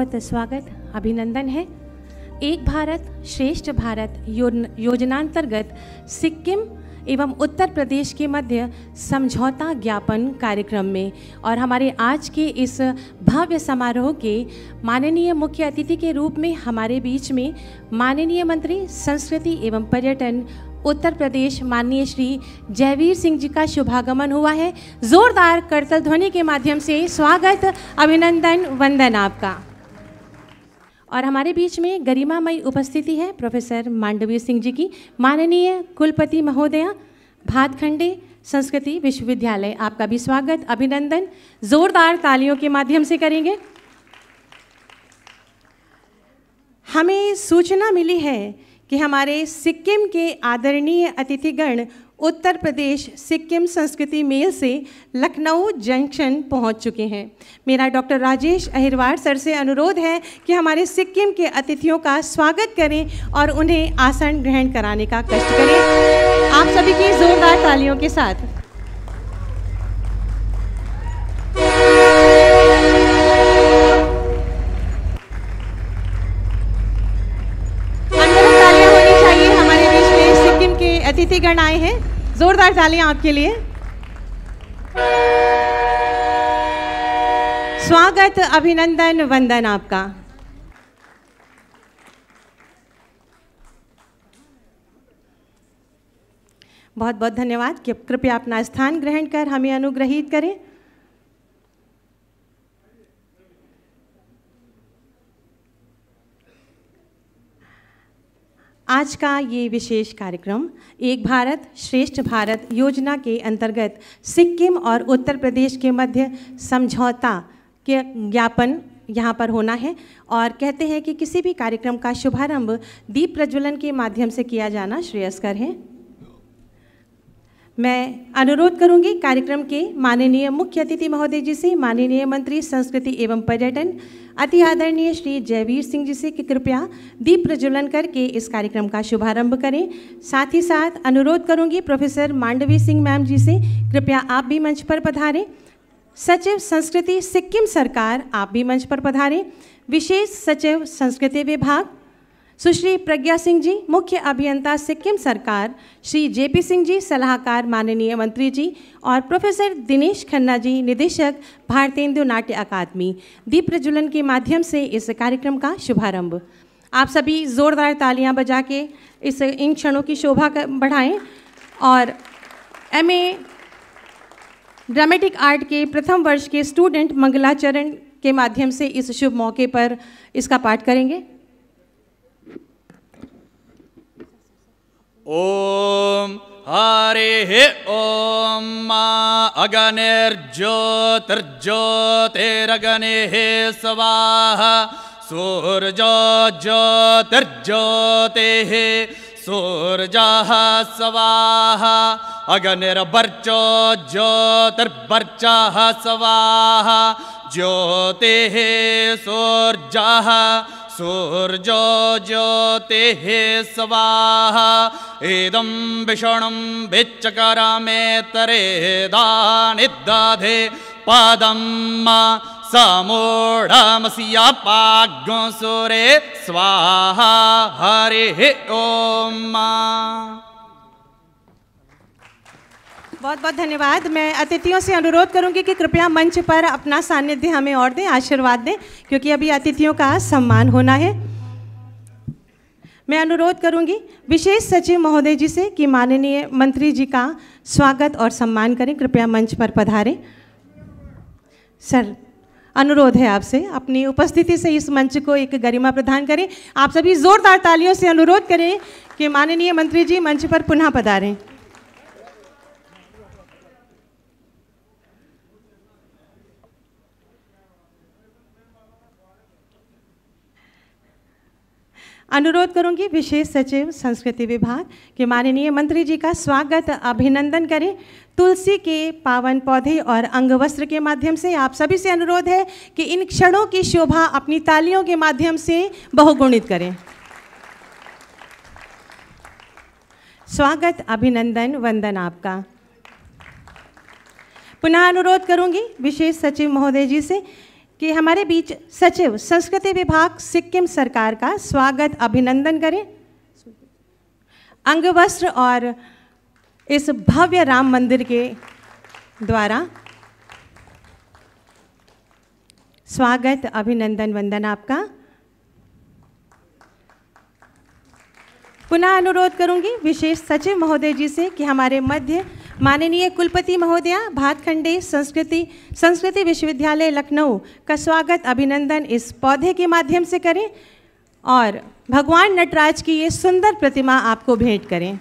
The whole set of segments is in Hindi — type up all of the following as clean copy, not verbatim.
बहुत स्वागत अभिनंदन है। एक भारत श्रेष्ठ भारत योजनांतर्गत सिक्किम एवं उत्तर प्रदेश के मध्य समझौता ज्ञापन कार्यक्रम में और हमारे आज के इस भव्य समारोह के माननीय मुख्य अतिथि के रूप में हमारे बीच में माननीय मंत्री संस्कृति एवं पर्यटन उत्तर प्रदेश माननीय श्री जयवीर सिंह जी का शुभागमन हुआ है। जोरदार करतल ध्वनि के माध्यम से स्वागत अभिनंदन वंदन आपका। और हमारे बीच में गरिमामयी उपस्थिति है प्रोफेसर मांडवीर सिंह जी की, माननीय कुलपति महोदया, भातखंडे संस्कृति विश्वविद्यालय, आपका भी स्वागत अभिनंदन जोरदार तालियों के माध्यम से करेंगे। हमें सूचना मिली है कि हमारे सिक्किम के आदरणीय अतिथिगण उत्तर प्रदेश सिक्किम संस्कृति मेल से लखनऊ जंक्शन पहुंच चुके हैं। मेरा डॉक्टर राजेश अहिरवार सर से अनुरोध है कि हमारे सिक्किम के अतिथियों का स्वागत करें और उन्हें आसन ग्रहण कराने का कष्ट करें। आप सभी की जोरदार तालियों के साथ। अतिथिगण आए हैं, जोरदार तालियां आपके लिए। स्वागत अभिनंदन वंदन आपका। बहुत बहुत धन्यवाद। कृपया अपना स्थान ग्रहण कर हमें अनुग्रहित करें। आज का ये विशेष कार्यक्रम एक भारत श्रेष्ठ भारत योजना के अंतर्गत सिक्किम और उत्तर प्रदेश के मध्य समझौता के ज्ञापन यहाँ पर होना है। और कहते हैं कि किसी भी कार्यक्रम का शुभारंभ दीप प्रज्वलन के माध्यम से किया जाना श्रेयस्कर है। मैं अनुरोध करूंगी कार्यक्रम के माननीय मुख्य अतिथि महोदय जी से, माननीय मंत्री संस्कृति एवं पर्यटन अति आदरणीय श्री जयवीर सिंह जी से कि कृपया दीप प्रज्वलन करके इस कार्यक्रम का शुभारंभ करें। साथ ही साथ अनुरोध करूंगी प्रोफेसर मांडवीर सिंह मैम जी से, कृपया आप भी मंच पर पधारें। सचिव संस्कृति सिक्किम सरकार, आप भी मंच पर पधारें। विशेष सचिव संस्कृति विभाग सुश्री प्रज्ञा सिंह जी, मुख्य अभियंता सिक्किम सरकार श्री जेपी सिंह जी, सलाहकार माननीय मंत्री जी, और प्रोफेसर दिनेश खन्ना जी, निदेशक भारतेंदु नाट्य अकादमी, दीप प्रज्वलन के माध्यम से इस कार्यक्रम का शुभारंभ। आप सभी जोरदार तालियां बजा के इन क्षणों की शोभा बढ़ाएं। और एमए ड्रामेटिक आर्ट के प्रथम वर्ष के स्टूडेंट मंगलाचरण के माध्यम से इस शुभ मौके पर इसका पाठ करेंगे। ओम हरे ओम अग्निर्ज्योतिर्ज्योतिरग्निः स्वाहा सूर्यो ज्योतिर्ज्योतिः सूर्यः स्वाहा अग्निर्वर्चो ज्योतिर्वर्चः स्वाहा ज्योतिः सूर्यः सूर्यो ज्योतिः स्वाहा इदं विषणं विच्चकरमेतरेदानिदधे पदं समूढमस्यापाग्ं सुरे स्वाहा हरिः ओम। बहुत बहुत धन्यवाद। मैं अतिथियों से अनुरोध करूंगी कि कृपया मंच पर अपना सानिध्य हमें और दें, आशीर्वाद दें, क्योंकि अभी अतिथियों का सम्मान होना है। मैं अनुरोध करूंगी विशेष सचिव महोदय जी से कि माननीय मंत्री जी का स्वागत और सम्मान करें। कृपया मंच पर पधारें। सर, अनुरोध है आपसे अपनी उपस्थिति से इस मंच को एक गरिमा प्रदान करें। आप सभी जोरदार तालियों से अनुरोध करें कि माननीय मंत्री जी मंच पर पुनः पधारें। अनुरोध करूंगी विशेष सचिव संस्कृति विभाग के माननीय मंत्री जी का स्वागत अभिनंदन करें। तुलसी के पावन पौधे और अंगवस्त्र के माध्यम से आप सभी से अनुरोध है कि इन क्षणों की शोभा अपनी तालियों के माध्यम से बहुगुणित करें। स्वागत अभिनंदन वंदन आपका। पुनः अनुरोध करूंगी विशेष सचिव महोदय जी से कि हमारे बीच सचिव संस्कृति विभाग सिक्किम सरकार का स्वागत अभिनंदन करें। अंगवस्त्र और इस भव्य राम मंदिर के द्वारा स्वागत अभिनंदन वंदन आपका। पुनः अनुरोध करूंगी विशेष सचिव महोदय जी से कि हमारे मध्य माननीय कुलपति महोदया भातखंडे संस्कृति विश्वविद्यालय लखनऊ का स्वागत अभिनंदन इस पौधे के माध्यम से करें और भगवान नटराज की ये सुंदर प्रतिमा आपको भेंट करें।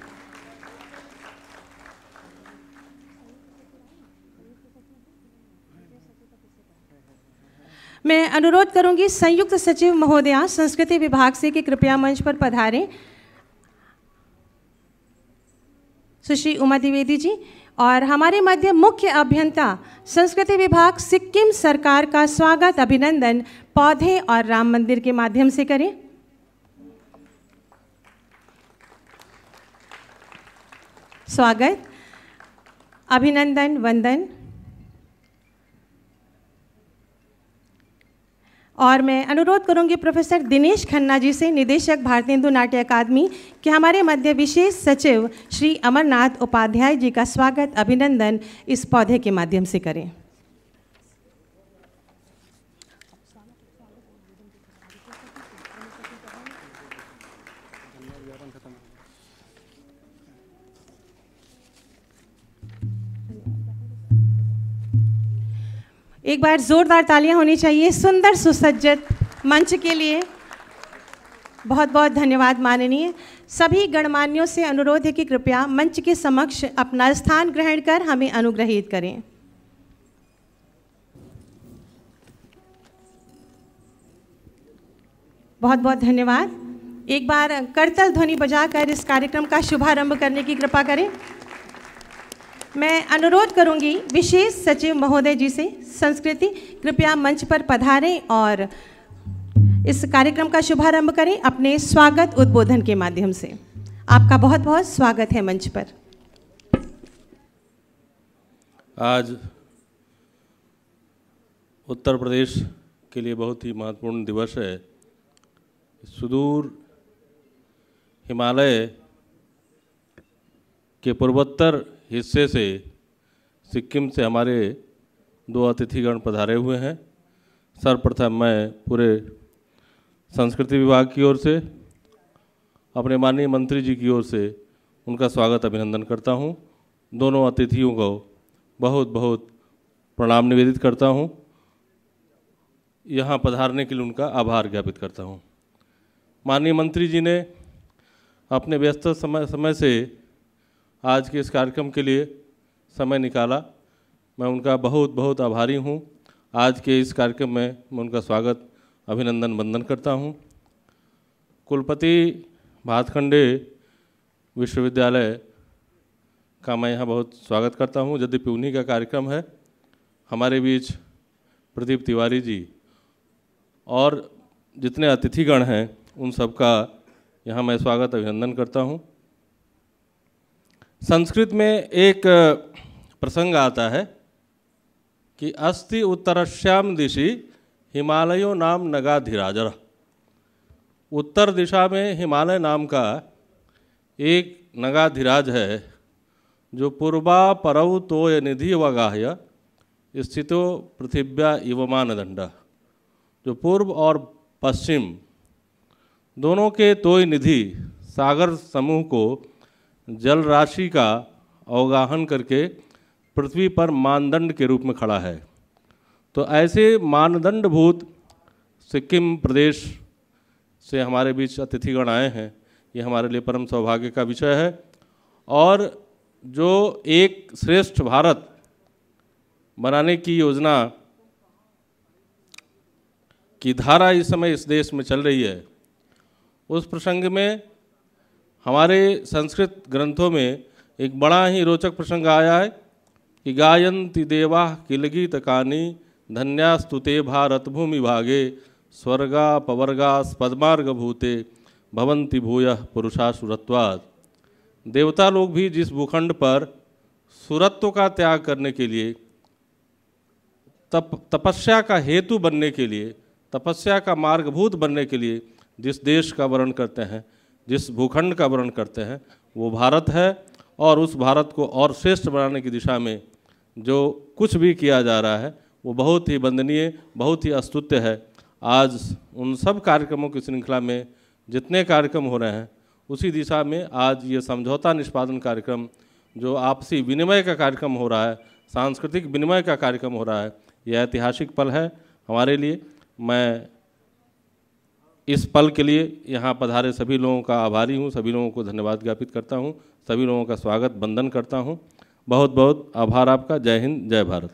मैं अनुरोध करूंगी संयुक्त सचिव महोदया संस्कृति विभाग से कि कृपया मंच पर पधारें सुश्री उमा द्विवेदी जी, और हमारे मध्य मुख्य अभियंता संस्कृति विभाग सिक्किम सरकार का स्वागत अभिनंदन पौधे और राम मंदिर के माध्यम से करें। स्वागत अभिनंदन वंदन। और मैं अनुरोध करूंगी प्रोफेसर दिनेश खन्ना जी से, निदेशक भारतेंदु नाट्य अकादमी, कि हमारे मध्य विशेष सचिव श्री अमरनाथ उपाध्याय जी का स्वागत अभिनंदन इस पौधे के माध्यम से करें। एक बार जोरदार तालियां होनी चाहिए सुंदर सुसज्जित मंच के लिए। बहुत बहुत धन्यवाद माननीय। सभी गणमान्यों से अनुरोध है कि कृपया मंच के समक्ष अपना स्थान ग्रहण कर हमें अनुग्रहित करें। बहुत बहुत धन्यवाद। एक बार करतल ध्वनि बजाकर इस कार्यक्रम का शुभारंभ करने की कृपा करें। मैं अनुरोध करूंगी विशेष सचिव महोदय जी से संस्कृति, कृपया मंच पर पधारें और इस कार्यक्रम का शुभारंभ करें अपने स्वागत उद्बोधन के माध्यम से। आपका बहुत बहुत स्वागत है मंच पर। आज उत्तर प्रदेश के लिए बहुत ही महत्वपूर्ण दिवस है। सुदूर हिमालय के पूर्वोत्तर हिस्से से सिक्किम से हमारे दो अतिथिगण पधारे हुए हैं। सर्वप्रथम मैं पूरे संस्कृति विभाग की ओर से, अपने माननीय मंत्री जी की ओर से उनका स्वागत अभिनंदन करता हूं। दोनों अतिथियों को बहुत बहुत प्रणाम निवेदित करता हूं। यहां पधारने के लिए उनका आभार ज्ञापित करता हूं। माननीय मंत्री जी ने अपने व्यस्त समय से आज के इस कार्यक्रम के लिए समय निकाला। मैं उनका बहुत बहुत आभारी हूं। आज के इस कार्यक्रम में मैं उनका स्वागत अभिनंदन वंदन करता हूं। कुलपति भातखंडे विश्वविद्यालय का मैं यहाँ बहुत स्वागत करता हूं। यद्यपि उन्हीं का कार्यक्रम है, हमारे बीच प्रदीप तिवारी जी और जितने अतिथिगण हैं उन सबका यहाँ मैं स्वागत अभिनंदन करता हूँ। संस्कृत में एक प्रसंग आता है कि अस्ति उत्तरश्याम दिशि हिमालयो नाम नगाधिराजर। उत्तर दिशा में हिमालय नाम का एक नगाधिराज है जो पूर्वा परौ तोय निधि वगाह्य स्थितो पृथिव्या इव मानदंड। जो पूर्व और पश्चिम दोनों के तोय निधि सागर समूह को जल राशि का अवगाहन करके पृथ्वी पर मानदंड के रूप में खड़ा है। तो ऐसे मानदंडभूत सिक्किम प्रदेश से हमारे बीच अतिथिगण आए हैं, ये हमारे लिए परम सौभाग्य का विषय है। और जो एक श्रेष्ठ भारत बनाने की योजना की धारा इस समय इस देश में चल रही है, उस प्रसंग में हमारे संस्कृत ग्रंथों में एक बड़ा ही रोचक प्रसंग आया है कि गायन्ति देवा किलगीतकानि धन्यास्तुते भारत भूमि भागे स्वर्गा पवर्गास पद्मार्ग भूते भवन्ति भूयः पुरुषासुरत्वात्। देवता लोग भी जिस भूखंड पर सुरत्व का त्याग करने के लिए तपस्या का हेतु बनने के लिए, तपस्या का मार्गभूत बनने के लिए जिस देश का वर्णन करते हैं, जिस भूखंड का वर्णन करते हैं, वो भारत है। और उस भारत को और श्रेष्ठ बनाने की दिशा में जो कुछ भी किया जा रहा है वो बहुत ही वंदनीय, बहुत ही स्तुत्य है। आज उन सब कार्यक्रमों की श्रृंखला में जितने कार्यक्रम हो रहे हैं उसी दिशा में आज ये समझौता निष्पादन कार्यक्रम, जो आपसी विनिमय का कार्यक्रम हो रहा है, सांस्कृतिक विनिमय का कार्यक्रम हो रहा है, यह ऐतिहासिक पल है हमारे लिए। मैं इस पल के लिए यहाँ पधारे सभी लोगों का आभारी हूँ, सभी लोगों को धन्यवाद ज्ञापित करता हूँ, सभी लोगों का स्वागत वंदन करता हूँ। बहुत बहुत आभार आपका। जय हिंद, जय भारत।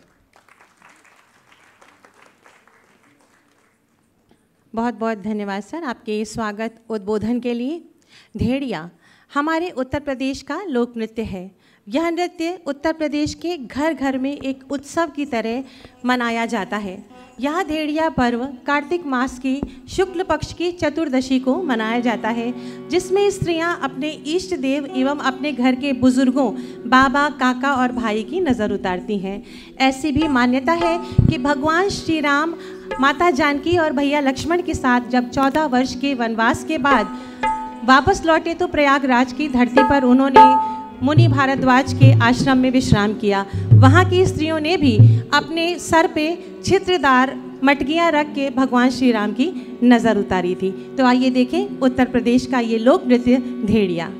बहुत बहुत धन्यवाद सर आपके स्वागत उद्बोधन के लिए। भेड़िया हमारे उत्तर प्रदेश का लोक नृत्य है। यह नृत्य उत्तर प्रदेश के घर घर में एक उत्सव की तरह मनाया जाता है। यह भेड़िया पर्व कार्तिक मास की शुक्ल पक्ष की चतुर्दशी को मनाया जाता है, जिसमें स्त्रियां अपने इष्ट देव एवं अपने घर के बुजुर्गों, बाबा, काका और भाई की नज़र उतारती हैं। ऐसी भी मान्यता है कि भगवान श्री राम माता जानकी और भैया लक्ष्मण के साथ जब 14 वर्ष के वनवास के बाद वापस लौटे तो प्रयागराज की धरती पर उन्होंने मुनि भारद्वाज के आश्रम में विश्राम किया। वहाँ की स्त्रियों ने भी अपने सर पे छिद्रदार मटकियाँ रख के भगवान श्री राम की नज़र उतारी थी। तो आइए देखें उत्तर प्रदेश का ये लोक नृत्य भेड़िया।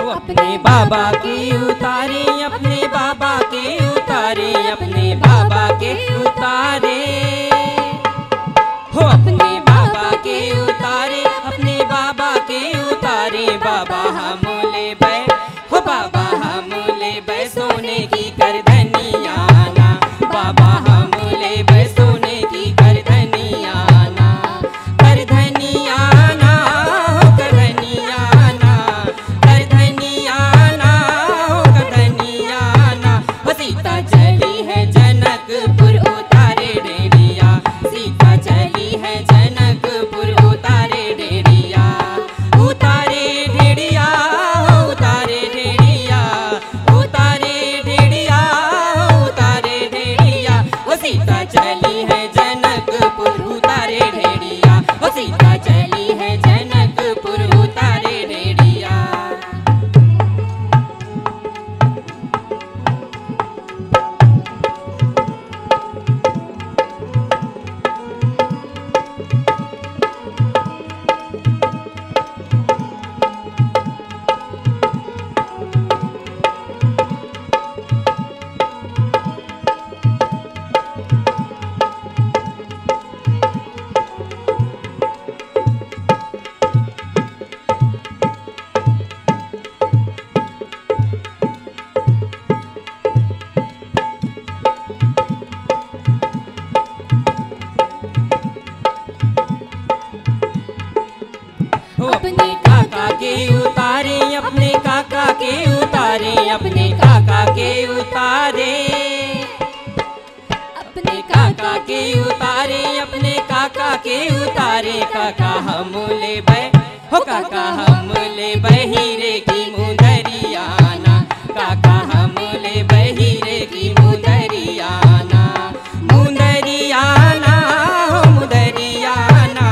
अपने बाबा के उतारे, अपने बाबा के उतारे, अपने बाबा के उतारे, हो अपने बाबा के उतारे, अपने बाबा के उतारे। बाबा हम ले बै, हो बाबा हम ले बै सोने की करधनिया ना, बाबा हम ले बै सोने की करधनिया ना, करधनिया ना, हो करधनिया ना, करधनिया ना, हो करधनिया ना। हो सीता चली है जनकपुर उतारे डेरिया, सीता चली है जनकपुर उतारे डेरिया, उतारे डेरिया, उतारे उतारे अपने काका के उतारे, अपने काका के उतारे, अपने काका के उतारे। काका हम ले बै, हो काका हम ले बै हीरे की मुंदरियाना, काका हम ले बै हीरे की मुंदरियाना। मुंदरियाना हो मुंदरियाना,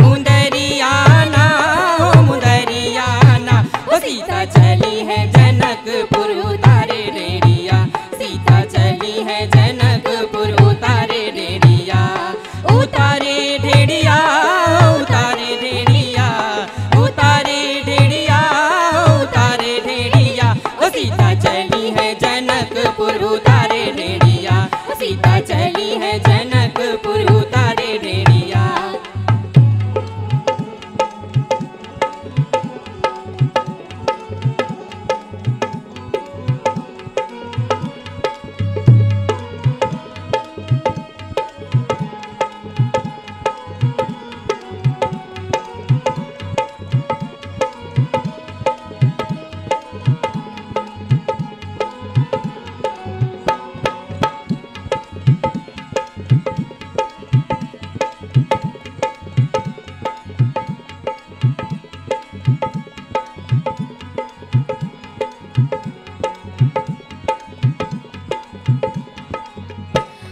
मुंदरियाना हो मुंदरियाना। ओ सीता चली है जनकपुर उतारे रेडिया, सीता चली है जनकपुर उतारे रेडिया। उतारे ढेड़िया उतारे ढेड़िया, उतारे ढेड़िया उतारे ढेड़िया। ओ सीता चली है जनकपुर उतारे ढेड़िया, सीता चली है जनकपुर उतारे ढेड़िया।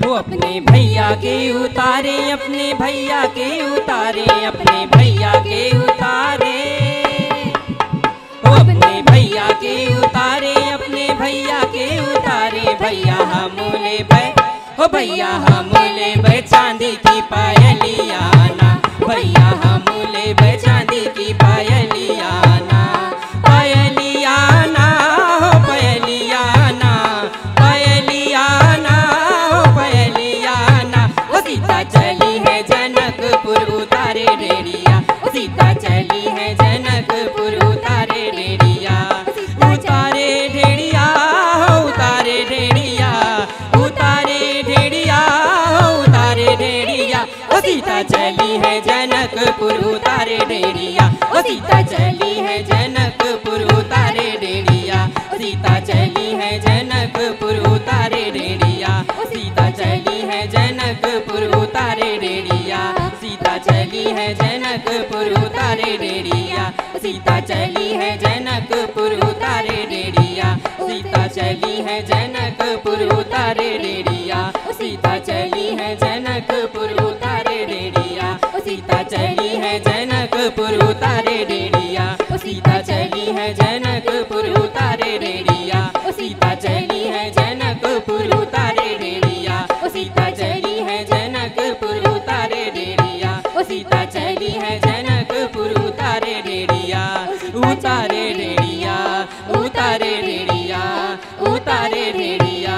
वो अपने भैया के उतारे, अपने भैया के उतारे, अपने भैया के उतारे। वो अपने भैया के उतारे, अपने भैया के उतारे। भैया हम ले बै, ओ भैया हम ले बै चांदी की पायलियाना, भैया हम ले बै चांदी की पायलियाना। पायलियाना हो पायलियाना, पायलियाना हो पायलियाना। ओ सीता चली है जनकपुर उतारे रेडिया, ओ सीता चली है जनकपुर उतारे रेडिया। उतारे ढेड़िया उतारे ढेड़िया, उतारे ढेड़िया उतारे ढेड़िया। ओ सीता चली है जनकपुर उतारे ढेड़िया, ओ सीता चली है जनकपुर उतारे ढेड़िया। सीता चली है जनकपुर उतारे ढेड़िया, सीता चली है जनकपुर उतारे ढेड़िया। सीता चली है जनकपुर उतारे ढेड़िया, सीता चली है जनकपुर उतारे ढेड़िया। सीता चली है जनकपुर उतारे ढेड़िया, सीता चली है जनकपुर उतारे ढेड़िया। सीता चली है जनकपुर उतारे ढेड़िया, सीता चली है जनकपुर उतारे ढेड़िया। सीता चली है जनकपुर उतारे ढेड़िया, सीता चली है जनकपुर उतारे ढेड़िया। सीता चली है जनकपुर उतारे ढेड़िया, उतारे ढेड़िया उतारे ढेड़िया, उतारे ढेड़िया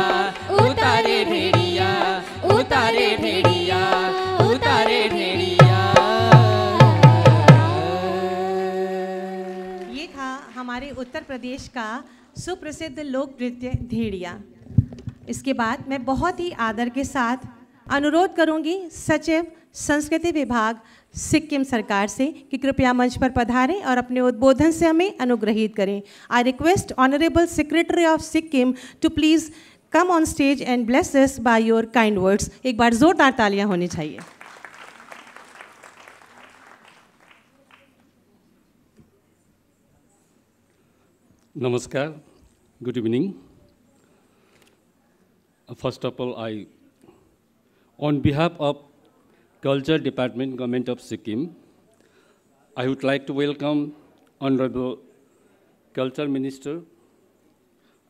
उतारे ढेड़िया, उतारे ढेड़िया उतारे ढेड़िया। ये था हमारे उत्तर प्रदेश का सुप्रसिद्ध लोक नृत्य भेड़िया। इसके बाद मैं बहुत ही आदर के साथ अनुरोध करूंगी सचिव संस्कृति विभाग सिक्किम सरकार से कि कृपया मंच पर पधारें और अपने उद्बोधन से हमें अनुग्रहित करें। I request honourable secretary of Sikkim to please come on stage and bless us by your kind words. एक बार जोरदार तालियां होनी चाहिए। Namaskar, good evening. First of all, on behalf of Culture Department, Government of Sikkim, I would like to welcome Honorable Culture Minister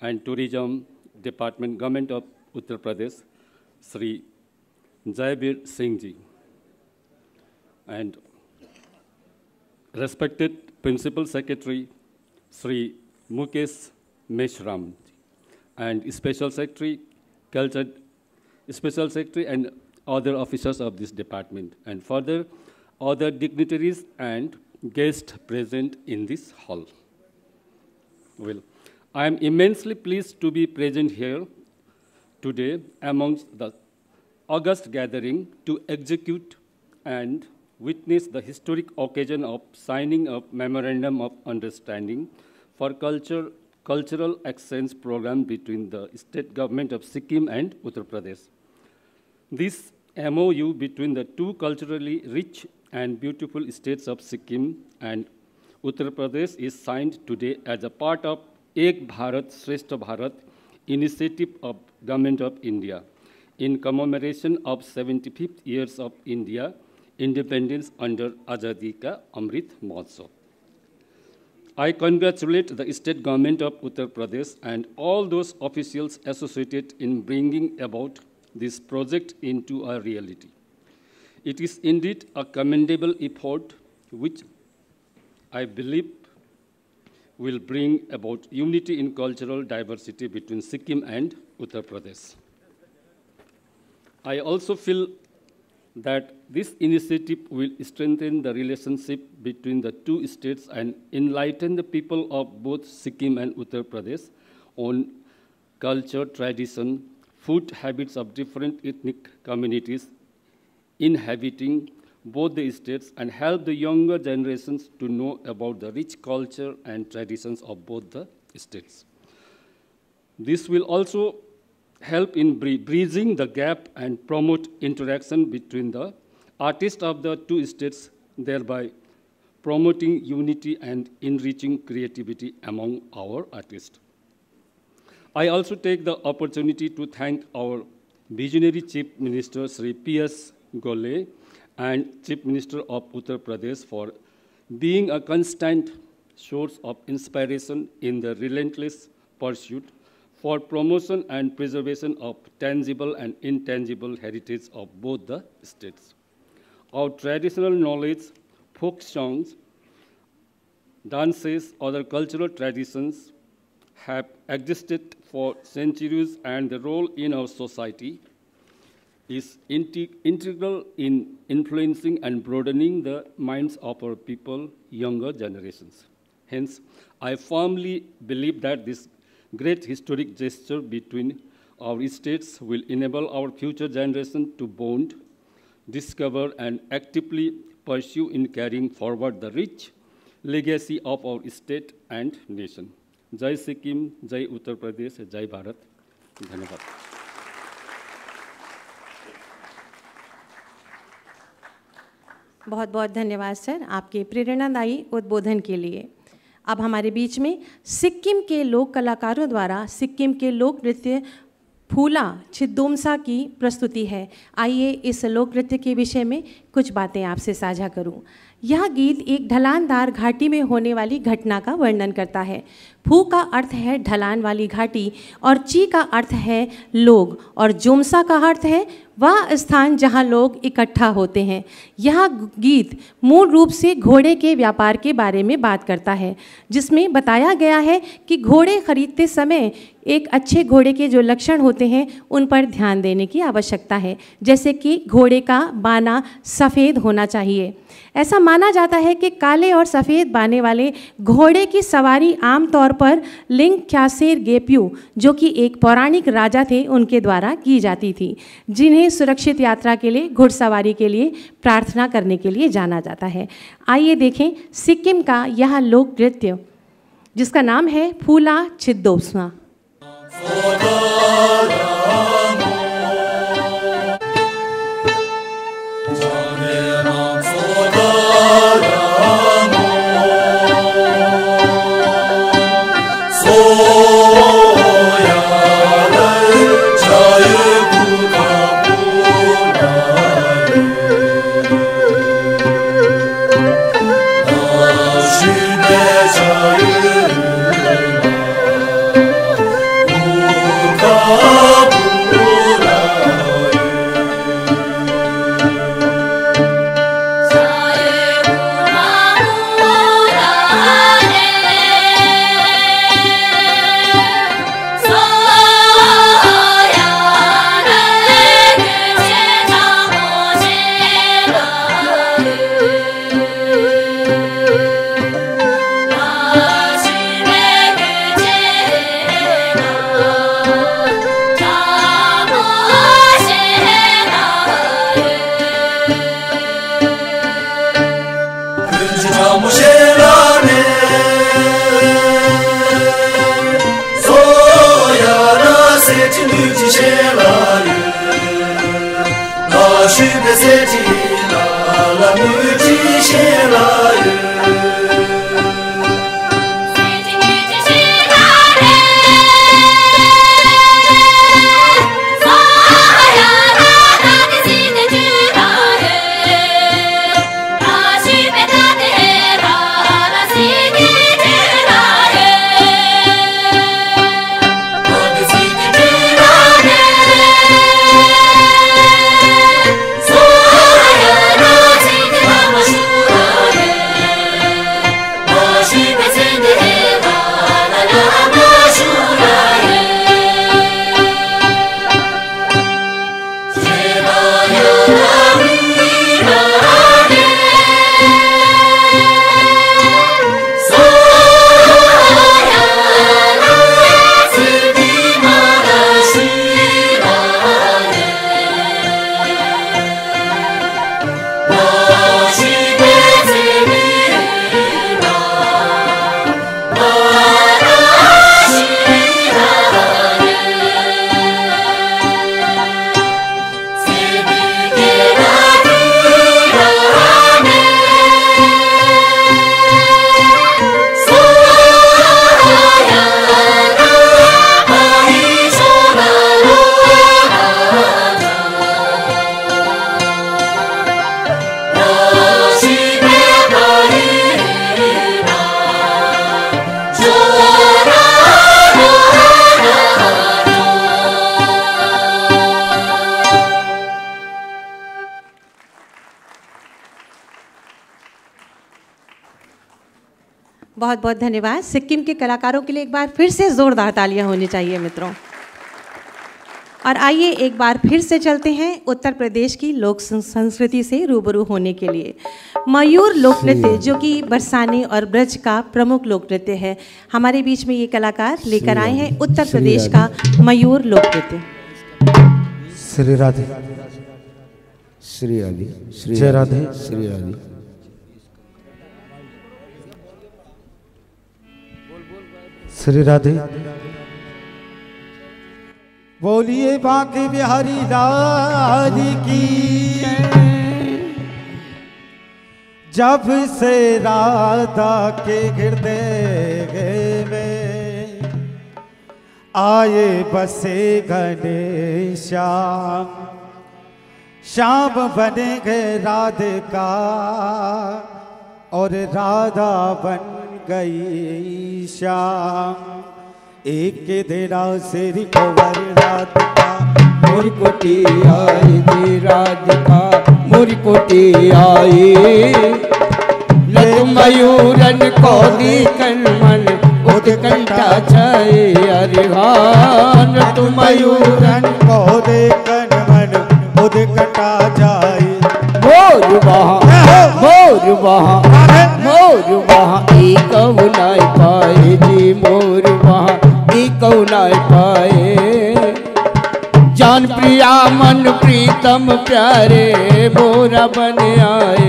and Tourism Department, Government of Uttar Pradesh, Sri Jaivir Singh ji, and respected Principal Secretary, Sri Mukesh Meshram, and Special Secretary, Culture, Special Secretary and other officers of this department, and further other dignitaries and guests present in this hall. Well, I am immensely pleased to be present here today amongst the august gathering to execute and witness the historic occasion of signing of Memorandum of Understanding for Culture cultural exchange program between the state government of Sikkim and Uttar Pradesh. This MOU between the two culturally rich and beautiful states of Sikkim and Uttar Pradesh is signed today as a part of Ek Bharat Shrestha Bharat initiative of Government of India in commemoration of 75th years of India independence under Azadi Ka Amrit Mahotsav. I congratulate the state government of Uttar Pradesh and all those officials associated in bringing about this project into a reality. It is indeed a commendable effort which I believe will bring about unity in cultural diversity between Sikkim and Uttar Pradesh. I also feel that this initiative will strengthen the relationship between the two states and enlighten the people of both Sikkim and Uttar Pradesh on culture, tradition, food habits of different ethnic communities inhabiting both the states and help the younger generations to know about the rich culture and traditions of both the states. This will also help in bridging the gap and promote interaction between the artists of the two states, thereby promoting unity and enriching creativity among our artists. I also take the opportunity to thank our visionary Chief Minister, Sri P.S. Gole, and Chief Minister of Uttar Pradesh for being a constant source of inspiration in the relentless pursuit for promotion and preservation of tangible and intangible heritage of both the states. Our traditional knowledge, folk songs, dances, other cultural traditions have existed for centuries, and the role in our society is integral in influencing and broadening the minds of our people, younger generations. Hence, I firmly believe that this great historic gesture between our states will enable our future generation to bond, discover, and actively pursue in carrying forward the rich legacy of our state and nation. Jai Sikkim, Jai Uttar Pradesh, Jai Bharat. Dhanyavad. बहुत बहुत धन्यवाद सर आपके प्रेरणादायी उद्बोधन के लिए। अब हमारे बीच में सिक्किम के लोक कलाकारों द्वारा सिक्किम के लोक नृत्य फूला छिदोमसा की प्रस्तुति है। आइए इस लोक नृत्य के विषय में कुछ बातें आपसे साझा करूं। यह गीत एक ढलानदार घाटी में होने वाली घटना का वर्णन करता है। फू का अर्थ है ढलान वाली घाटी और ची का अर्थ है लोग और जोमसा का अर्थ है वह स्थान जहां लोग इकट्ठा होते हैं। यह गीत मूल रूप से घोड़े के व्यापार के बारे में बात करता है, जिसमें बताया गया है कि घोड़े खरीदते समय एक अच्छे घोड़े के जो लक्षण होते हैं उन पर ध्यान देने की आवश्यकता है, जैसे कि घोड़े का बाना सफ़ेद होना चाहिए। ऐसा माना जाता है कि काले और सफ़ेद बाने वाले घोड़े की सवारी आमतौर पर लिंग ख्यासेर गेप्यू, जो कि एक पौराणिक राजा थे, उनके द्वारा की जाती थी, जिन्हें सुरक्षित यात्रा के लिए घुड़सवारी के लिए प्रार्थना करने के लिए जाना जाता है। आइए देखें सिक्किम का यह लोक नृत्य जिसका नाम है फूला छिदोमसा। बहुत बहुत धन्यवाद। सिक्किम के कलाकारों के लिए एक बार फिर से जोरदार तालियां होनी चाहिए मित्रों। और आइए एक बार फिर से चलते हैं उत्तर प्रदेश की लोक संस्कृति से रूबरू होने के लिए। मयूर लोक नृत्य जो कि बरसाने और ब्रज का प्रमुख लोक नृत्य है, हमारे बीच में ये कलाकार लेकर आए हैं उत्तर प्रदेश का मयूर लोक नृत्य। श्री राधे, श्री राधे, जय राधे, श्री राधे। श्री राधे। बोलिए बांके बिहारी लाल की। जब से राधा के हृदय में आए बसे घने श्याम, श्याम बने गए राधिका और राधा बन गई श्याम। एक के देना सिर कोवर राधिका, मोरी कोटी आई थी राधिका, मोरी कोटी आई। लत मयूरन को दिकन मन उदकंठा छाए अरिहान। लत मयूरन को दिकन मन उदकंठा जाए। मोर वहाँ, मोर वहाँ, मोर वहाँ एक उनाई पाए जी, मोर वहाँ एक उनाई पाए। जान प्रिया मन प्रीतम प्यारे मोरा बन आए।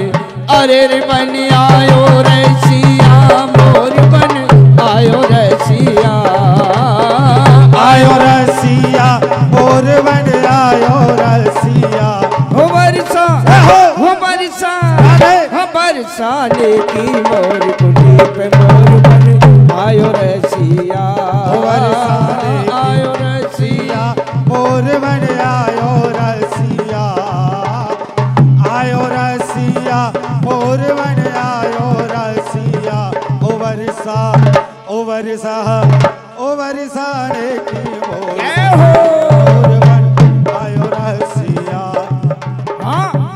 अरे रे बन आयो रे सिया, मोर बन आयो रे सिया, आयो रे सिया, मोर बन आयो रे सिया। हो बरसा, हो बरसा, हो बरसाने की मोर कुटी पे मोर बन आयो रे सिया। हो बरसाने आयो रे सिया, मोर बन आयो रे सिया, आयो रे सिया, मोर बन आयो रे सिया। ओ बरसा, ओ बरसा, ओ बरसाने की मोर बन आयो रे सिया।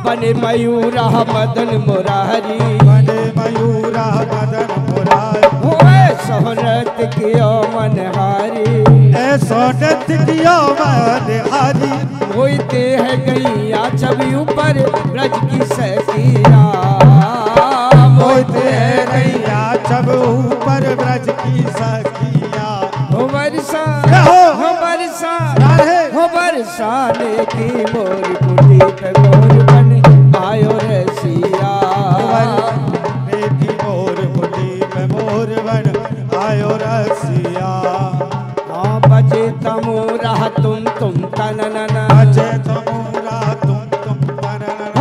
बने मयूरा मदन मुरारी, बने मयूरा मदन मुरारी। होए सोहरत कियो मनहारी, ए सोहरत कियो मनहारी। होते है गैया छवि ऊपर ब्रज की सखिया, होते है गैया छवि ऊपर ब्रज की सखिया। हो बरसा, हो बरसा, हो बरसाने की मोर कुटी पे मोर बन आयो रे सिया। बेटी मोर कुटी पे मोर बन आयो रे सिया। हाँ बजे तमोरा तुम तननना, बजे तमोरा तुम तननना।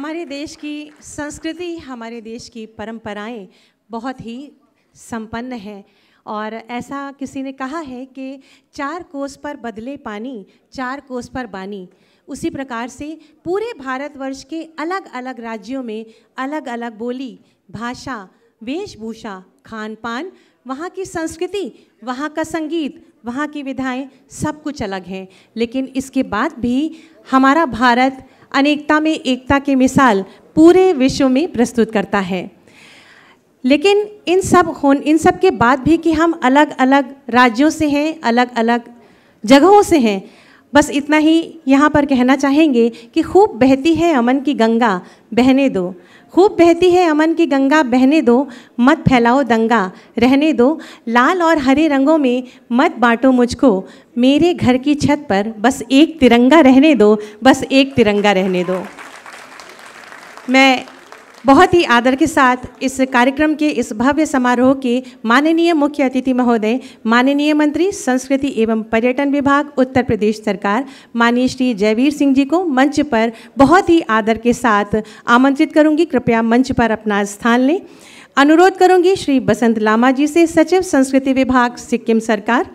हमारे देश की संस्कृति, हमारे देश की परंपराएं बहुत ही संपन्न हैं और ऐसा किसी ने कहा है कि 4 कोस पर बदले पानी, 4 कोस पर बानी। उसी प्रकार से पूरे भारतवर्ष के अलग अलग राज्यों में अलग अलग बोली, भाषा, वेशभूषा, खान पान, वहाँ की संस्कृति, वहाँ का संगीत, वहाँ की विधाएं सब कुछ अलग हैं। लेकिन इसके बाद भी हमारा भारत अनेकता में एकता की मिसाल पूरे विश्व में प्रस्तुत करता है। लेकिन इन सब के बाद भी कि हम अलग अलग राज्यों से हैं, अलग अलग जगहों से हैं, बस इतना ही यहाँ पर कहना चाहेंगे कि खूब बहती है अमन की गंगा, बहने दो। खूब बहती है अमन की गंगा, बहने दो, मत फैलाओ दंगा, रहने दो। लाल और हरे रंगों में मत बांटो मुझको, मेरे घर की छत पर बस एक तिरंगा रहने दो, बस एक तिरंगा रहने दो। मैं बहुत ही आदर के साथ इस कार्यक्रम के इस भव्य समारोह के माननीय मुख्य अतिथि महोदय, माननीय मंत्री संस्कृति एवं पर्यटन विभाग उत्तर प्रदेश सरकार, माननीय श्री जयवीर सिंह जी को मंच पर बहुत ही आदर के साथ आमंत्रित करूंगी। कृपया मंच पर अपना स्थान लें। अनुरोध करूंगी श्री बसंत लामा जी से, सचिव संस्कृति विभाग सिक्किम सरकार।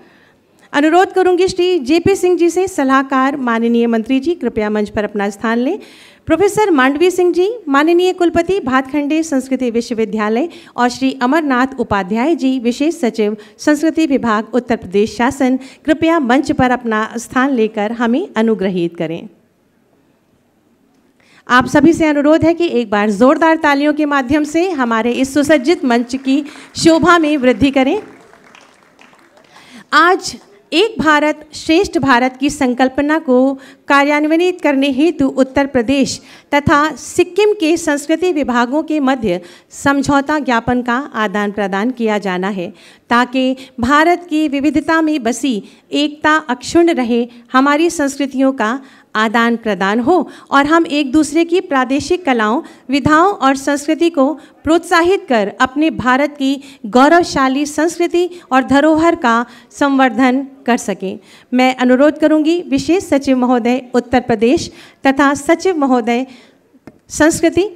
अनुरोध करूंगी श्री जेपी सिंह जी से, सलाहकार माननीय मंत्री जी, कृपया मंच पर अपना स्थान लें। प्रोफेसर मांडवी सिंह जी, माननीय कुलपति भातखंडे संस्कृति विश्वविद्यालय, और श्री अमरनाथ उपाध्याय जी, विशेष सचिव संस्कृति विभाग उत्तर प्रदेश शासन, कृपया मंच पर अपना स्थान लेकर हमें अनुग्रहित करें। आप सभी से अनुरोध है कि एक बार जोरदार तालियों के माध्यम से हमारे इस सुसज्जित मंच की शोभा में वृद्धि करें। आज एक भारत श्रेष्ठ भारत की संकल्पना को कार्यान्वित करने हेतु उत्तर प्रदेश तथा सिक्किम के संस्कृति विभागों के मध्य समझौता ज्ञापन का आदान प्रदान किया जाना है, ताकि भारत की विविधता में बसी एकता अक्षुण्ण रहे, हमारी संस्कृतियों का आदान प्रदान हो और हम एक दूसरे की प्रादेशिक कलाओं, विधाओं और संस्कृति को प्रोत्साहित कर अपने भारत की गौरवशाली संस्कृति और धरोहर का संवर्धन कर सकें। मैं अनुरोध करूंगी विशेष सचिव महोदय उत्तर प्रदेश तथा सचिव महोदय संस्कृति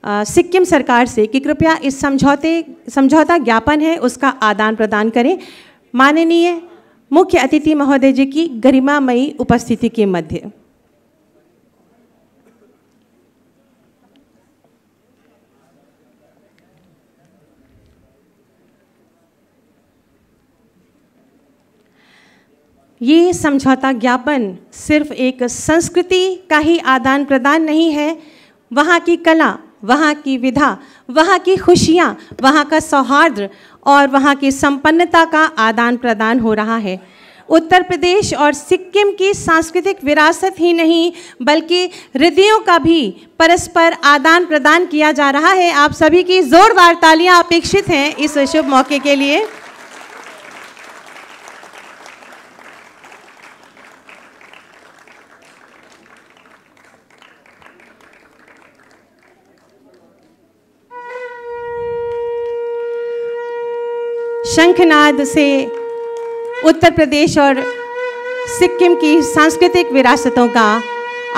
सिक्किम सरकार से कि कृपया इस समझौता ज्ञापन है उसका आदान प्रदान करें, माननीय मुख्य अतिथि महोदय जी की गरिमामयी उपस्थिति के मध्य। ये समझौता ज्ञापन सिर्फ एक संस्कृति का ही आदान प्रदान नहीं है, वहाँ की कला, वहाँ की विधा, वहाँ की खुशियाँ, वहाँ का सौहार्द और वहाँ की संपन्नता का आदान प्रदान हो रहा है। उत्तर प्रदेश और सिक्किम की सांस्कृतिक विरासत ही नहीं बल्कि हृदयों का भी परस्पर आदान प्रदान किया जा रहा है। आप सभी की जोरदार तालियां अपेक्षित हैं इस शुभ मौके के लिए। शंखनाद से उत्तर प्रदेश और सिक्किम की सांस्कृतिक विरासतों का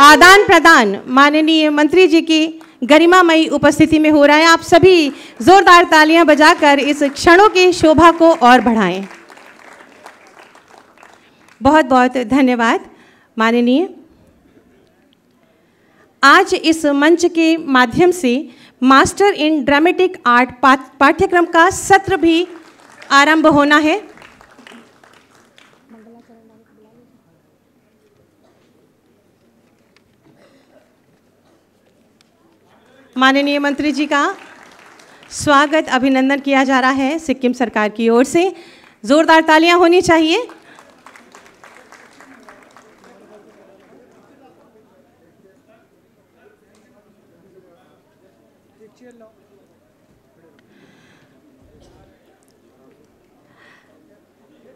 आदान प्रदान माननीय मंत्री जी की गरिमामयी उपस्थिति में हो रहा है। आप सभी जोरदार तालियां बजाकर इस क्षणों की शोभा को और बढ़ाएं। बहुत बहुत धन्यवाद माननीय। आज इस मंच के माध्यम से मास्टर इन ड्रामेटिक आर्ट पाठ्यक्रम का सत्र भी आरंभ होना है। माननीय मंत्री जी का स्वागत अभिनंदन किया जा रहा है सिक्किम सरकार की ओर से। जोरदार तालियां होनी चाहिए।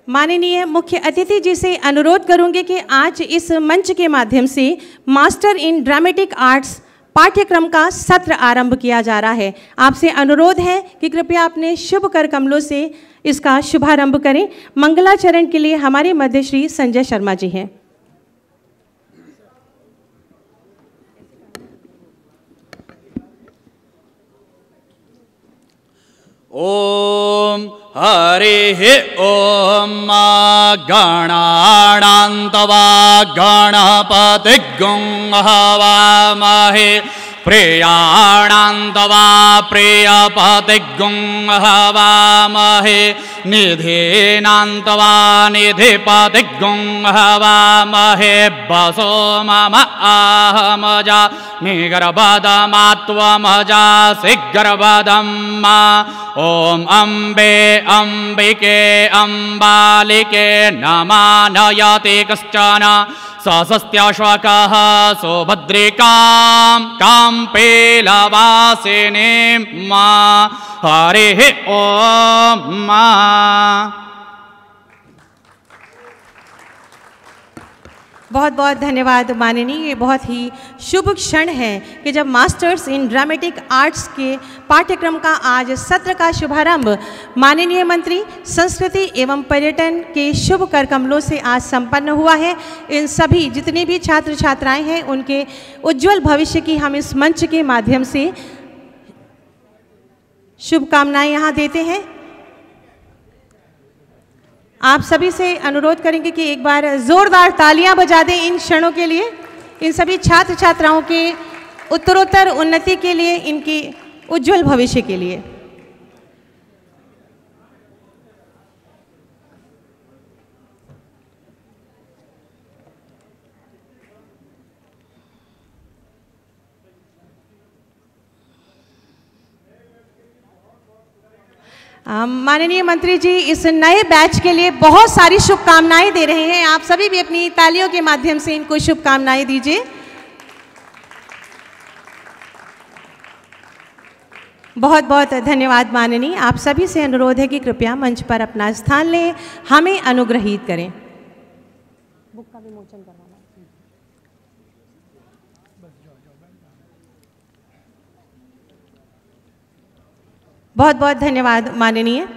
माननीय मुख्य अतिथि जी से अनुरोध करूंगी कि आज इस मंच के माध्यम से मास्टर इन ड्रामेटिक आर्ट्स पाठ्यक्रम का सत्र आरंभ किया जा रहा है। आपसे अनुरोध है कि कृपया अपने शुभ कर कमलों से इसका शुभारंभ करें। मंगलाचरण के लिए हमारे मध्य श्री संजय शर्मा जी हैं। ॐ हरिः ॐ गणानां तवा गणपतिं हवामहे प्रियाणां तवा प्रियपतिं हवामहे निधीनां तवा निधिपतिं हवामहे वसो मम आहमजा निगर्भदमात्वमजा शीघ्रवदम्मा ॐ अम्बे अम्बिके अम्बालिके नमानयति कश्चन सस्त्याश्वकः सुभद्रिकां काम्पेलवासिनीं मा हरिः ॐ मा। बहुत बहुत धन्यवाद माननीय। ये बहुत ही शुभ क्षण है कि जब मास्टर्स इन ड्रामेटिक आर्ट्स के पाठ्यक्रम का आज सत्र का शुभारंभ माननीय मंत्री संस्कृति एवं पर्यटन के शुभ कर कमलों से आज संपन्न हुआ है। इन सभी जितने भी छात्र छात्राएं हैं उनके उज्जवल भविष्य की हम इस मंच के माध्यम से शुभकामनाएं यहाँ देते हैं। आप सभी से अनुरोध करेंगे कि एक बार जोरदार तालियां बजा दें इन क्षणों के लिए, इन सभी छात्र छात्राओं के उत्तरोत्तर उन्नति के लिए, इनके उज्जवल भविष्य के लिए। माननीय मंत्री जी इस नए बैच के लिए बहुत सारी शुभकामनाएं दे रहे हैं। आप सभी भी अपनी तालियों के माध्यम से इनको शुभकामनाएं दीजिए। बहुत बहुत धन्यवाद माननीय। आप सभी से अनुरोध है कि कृपया मंच पर अपना स्थान लें, हमें अनुग्रहित करें। बुक का विमोचन करवाना। बहुत बहुत धन्यवाद माननीय।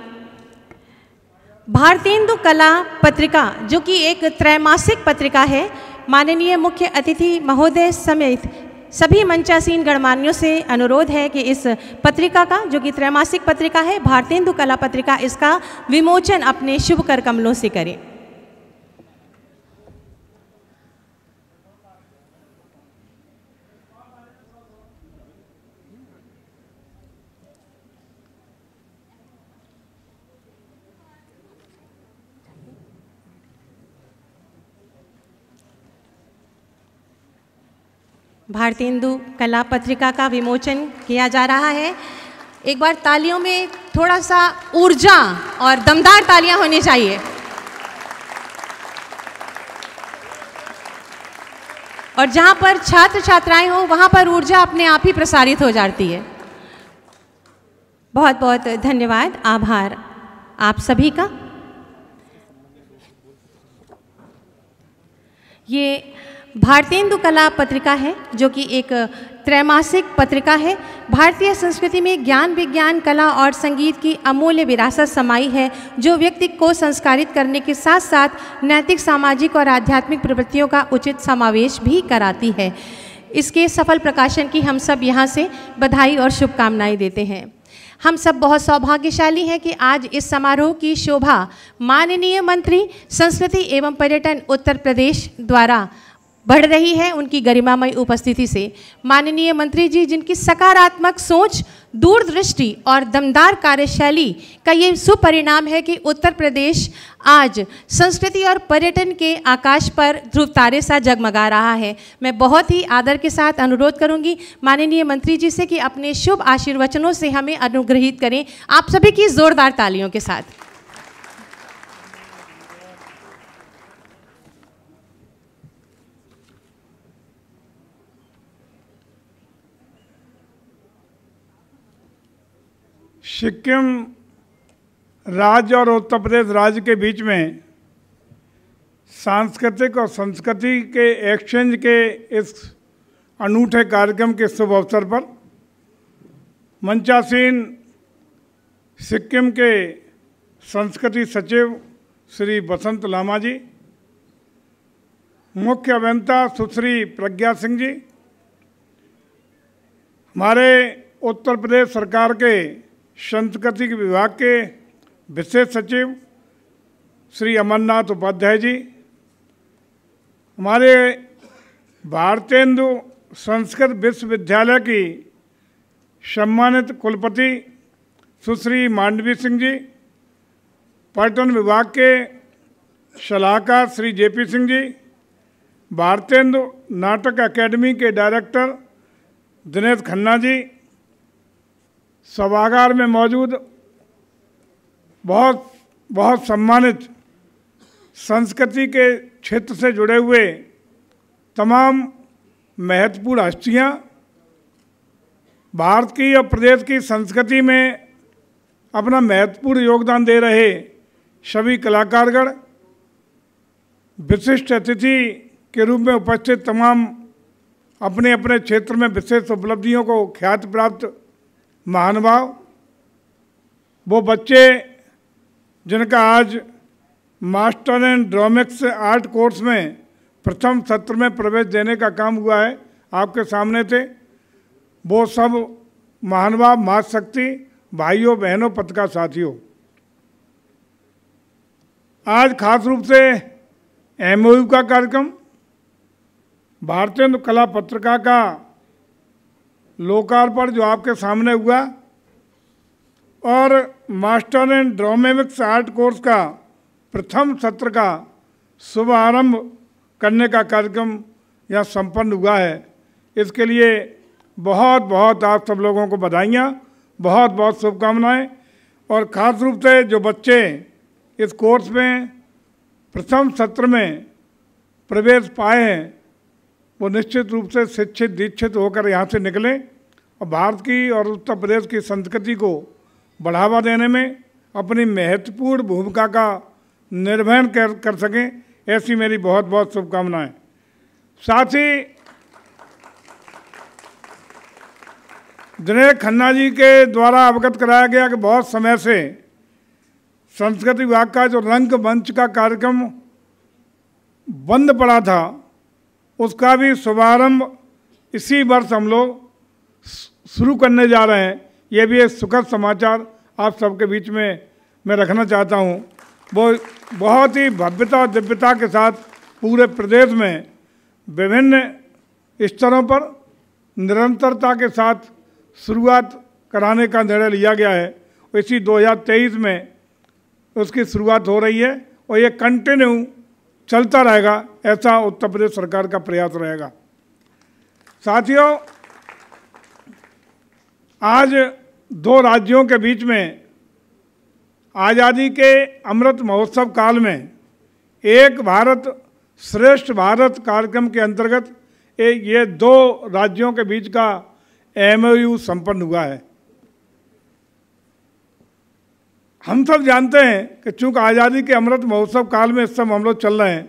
भारतेंदु कला पत्रिका जो कि एक त्रैमासिक पत्रिका है, माननीय मुख्य अतिथि महोदय समेत सभी मंचासीन गणमान्यों से अनुरोध है कि इस पत्रिका का, जो कि त्रैमासिक पत्रिका है भारतेंदु कला पत्रिका, इसका विमोचन अपने शुभ कर कमलों से करें। भारतेंदु कला पत्रिका का विमोचन किया जा रहा है। एक बार तालियों में थोड़ा सा ऊर्जा और दमदार तालियां होनी चाहिए। और जहां पर छात्र छात्राएं हो वहां पर ऊर्जा अपने आप ही प्रसारित हो जाती है। बहुत बहुत धन्यवाद, आभार आप सभी का। ये भारतेंदु कला पत्रिका है जो कि एक त्रैमासिक पत्रिका है। भारतीय संस्कृति में ज्ञान विज्ञान कला और संगीत की अमूल्य विरासत समाई है जो व्यक्ति को संस्कारित करने के साथ साथ नैतिक, सामाजिक और आध्यात्मिक प्रवृत्तियों का उचित समावेश भी कराती है। इसके सफल प्रकाशन की हम सब यहाँ से बधाई और शुभकामनाएं देते हैं। हम सब बहुत सौभाग्यशाली हैं कि आज इस समारोह की शोभा माननीय मंत्री संस्कृति एवं पर्यटन उत्तर प्रदेश द्वारा बढ़ रही है उनकी गरिमामय उपस्थिति से। माननीय मंत्री जी जिनकी सकारात्मक सोच, दूरदृष्टि और दमदार कार्यशैली का ये सुपरिणाम है कि उत्तर प्रदेश आज संस्कृति और पर्यटन के आकाश पर ध्रुव तारे सा जगमगा रहा है। मैं बहुत ही आदर के साथ अनुरोध करूंगी माननीय मंत्री जी से कि अपने शुभ आशीर्वचनों से हमें अनुग्रहित करें, आप सभी की जोरदार तालियों के साथ। सिक्किम राज्य और उत्तर प्रदेश राज्य के बीच में सांस्कृतिक और संस्कृति के एक्सचेंज के इस अनूठे कार्यक्रम के शुभ अवसर पर मंचासीन सिक्किम के संस्कृति सचिव श्री बसंत लामा जी, मुख्य अभियंता सुश्री प्रज्ञा सिंह जी, हमारे उत्तर प्रदेश सरकार के संस्कृति विभाग के विशेष सचिव श्री अमरनाथ उपाध्याय जी, हमारे भारतेंदु संस्कृत विश्वविद्यालय की सम्मानित कुलपति सुश्री मांडवी सिंह जी, पर्यटन विभाग के सलाहकार श्री जेपी सिंह जी, भारतेंदु नाटक अकेडमी के डायरेक्टर दिनेश खन्ना जी, सभागार में मौजूद बहुत बहुत सम्मानित संस्कृति के क्षेत्र से जुड़े हुए तमाम महत्वपूर्ण हस्तियाँ, भारत की और प्रदेश की संस्कृति में अपना महत्वपूर्ण योगदान दे रहे सभी कलाकारगण, विशिष्ट अतिथि के रूप में उपस्थित तमाम अपने अपने क्षेत्र में विशेष उपलब्धियों को ख्याति प्राप्त महानुभाव, वो बच्चे जिनका आज मास्टर इन ड्रामिक्स आर्ट कोर्स में प्रथम सत्र में प्रवेश देने का काम हुआ है, आपके सामने थे। वो सब महानुभाव, मातृशक्ति, भाइयों बहनों, पत्रकार साथियों, आज खास रूप से एमओयू का कार्यक्रम, भारतेंदु कला पत्रिका का लोकार्पण जो आपके सामने हुआ और मास्टर इन ड्रामिक्स आर्ट कोर्स का प्रथम सत्र का शुभारंभ करने का कार्यक्रम यहाँ संपन्न हुआ है। इसके लिए बहुत बहुत आप सब लोगों को बधाइयाँ, बहुत बहुत शुभकामनाएं। और ख़ास रूप से जो बच्चे इस कोर्स में प्रथम सत्र में प्रवेश पाए हैं, वो निश्चित रूप से शिक्षित दीक्षित होकर यहाँ से निकलें और भारत की और उत्तर प्रदेश की संस्कृति को बढ़ावा देने में अपनी महत्वपूर्ण भूमिका का निर्वहन कर सकें, ऐसी मेरी बहुत बहुत शुभकामनाएं। साथ ही दिनेश खन्ना जी के द्वारा अवगत कराया गया कि बहुत समय से संस्कृति विभाग का जो रंगमंच का कार्यक्रम बंद पड़ा था, उसका भी शुभारंभ इसी वर्ष हम लोग शुरू करने जा रहे हैं। ये भी एक सुखद समाचार आप सबके बीच में मैं रखना चाहता हूँ। वो बहुत ही भव्यता और दिव्यता के साथ पूरे प्रदेश में विभिन्न स्तरों पर निरंतरता के साथ शुरुआत कराने का निर्णय लिया गया है। इसी 2023 में उसकी शुरुआत हो रही है और ये कंटिन्यू चलता रहेगा, ऐसा उत्तर प्रदेश सरकार का प्रयास रहेगा। साथियों, आज दो राज्यों के बीच में आज़ादी के अमृत महोत्सव काल में एक भारत श्रेष्ठ भारत कार्यक्रम के अंतर्गत ये दो राज्यों के बीच का एमओयू संपन्न हुआ है। हम सब जानते हैं कि चूँकि आज़ादी के अमृत महोत्सव काल में इस समय हम लोग चल रहे हैं,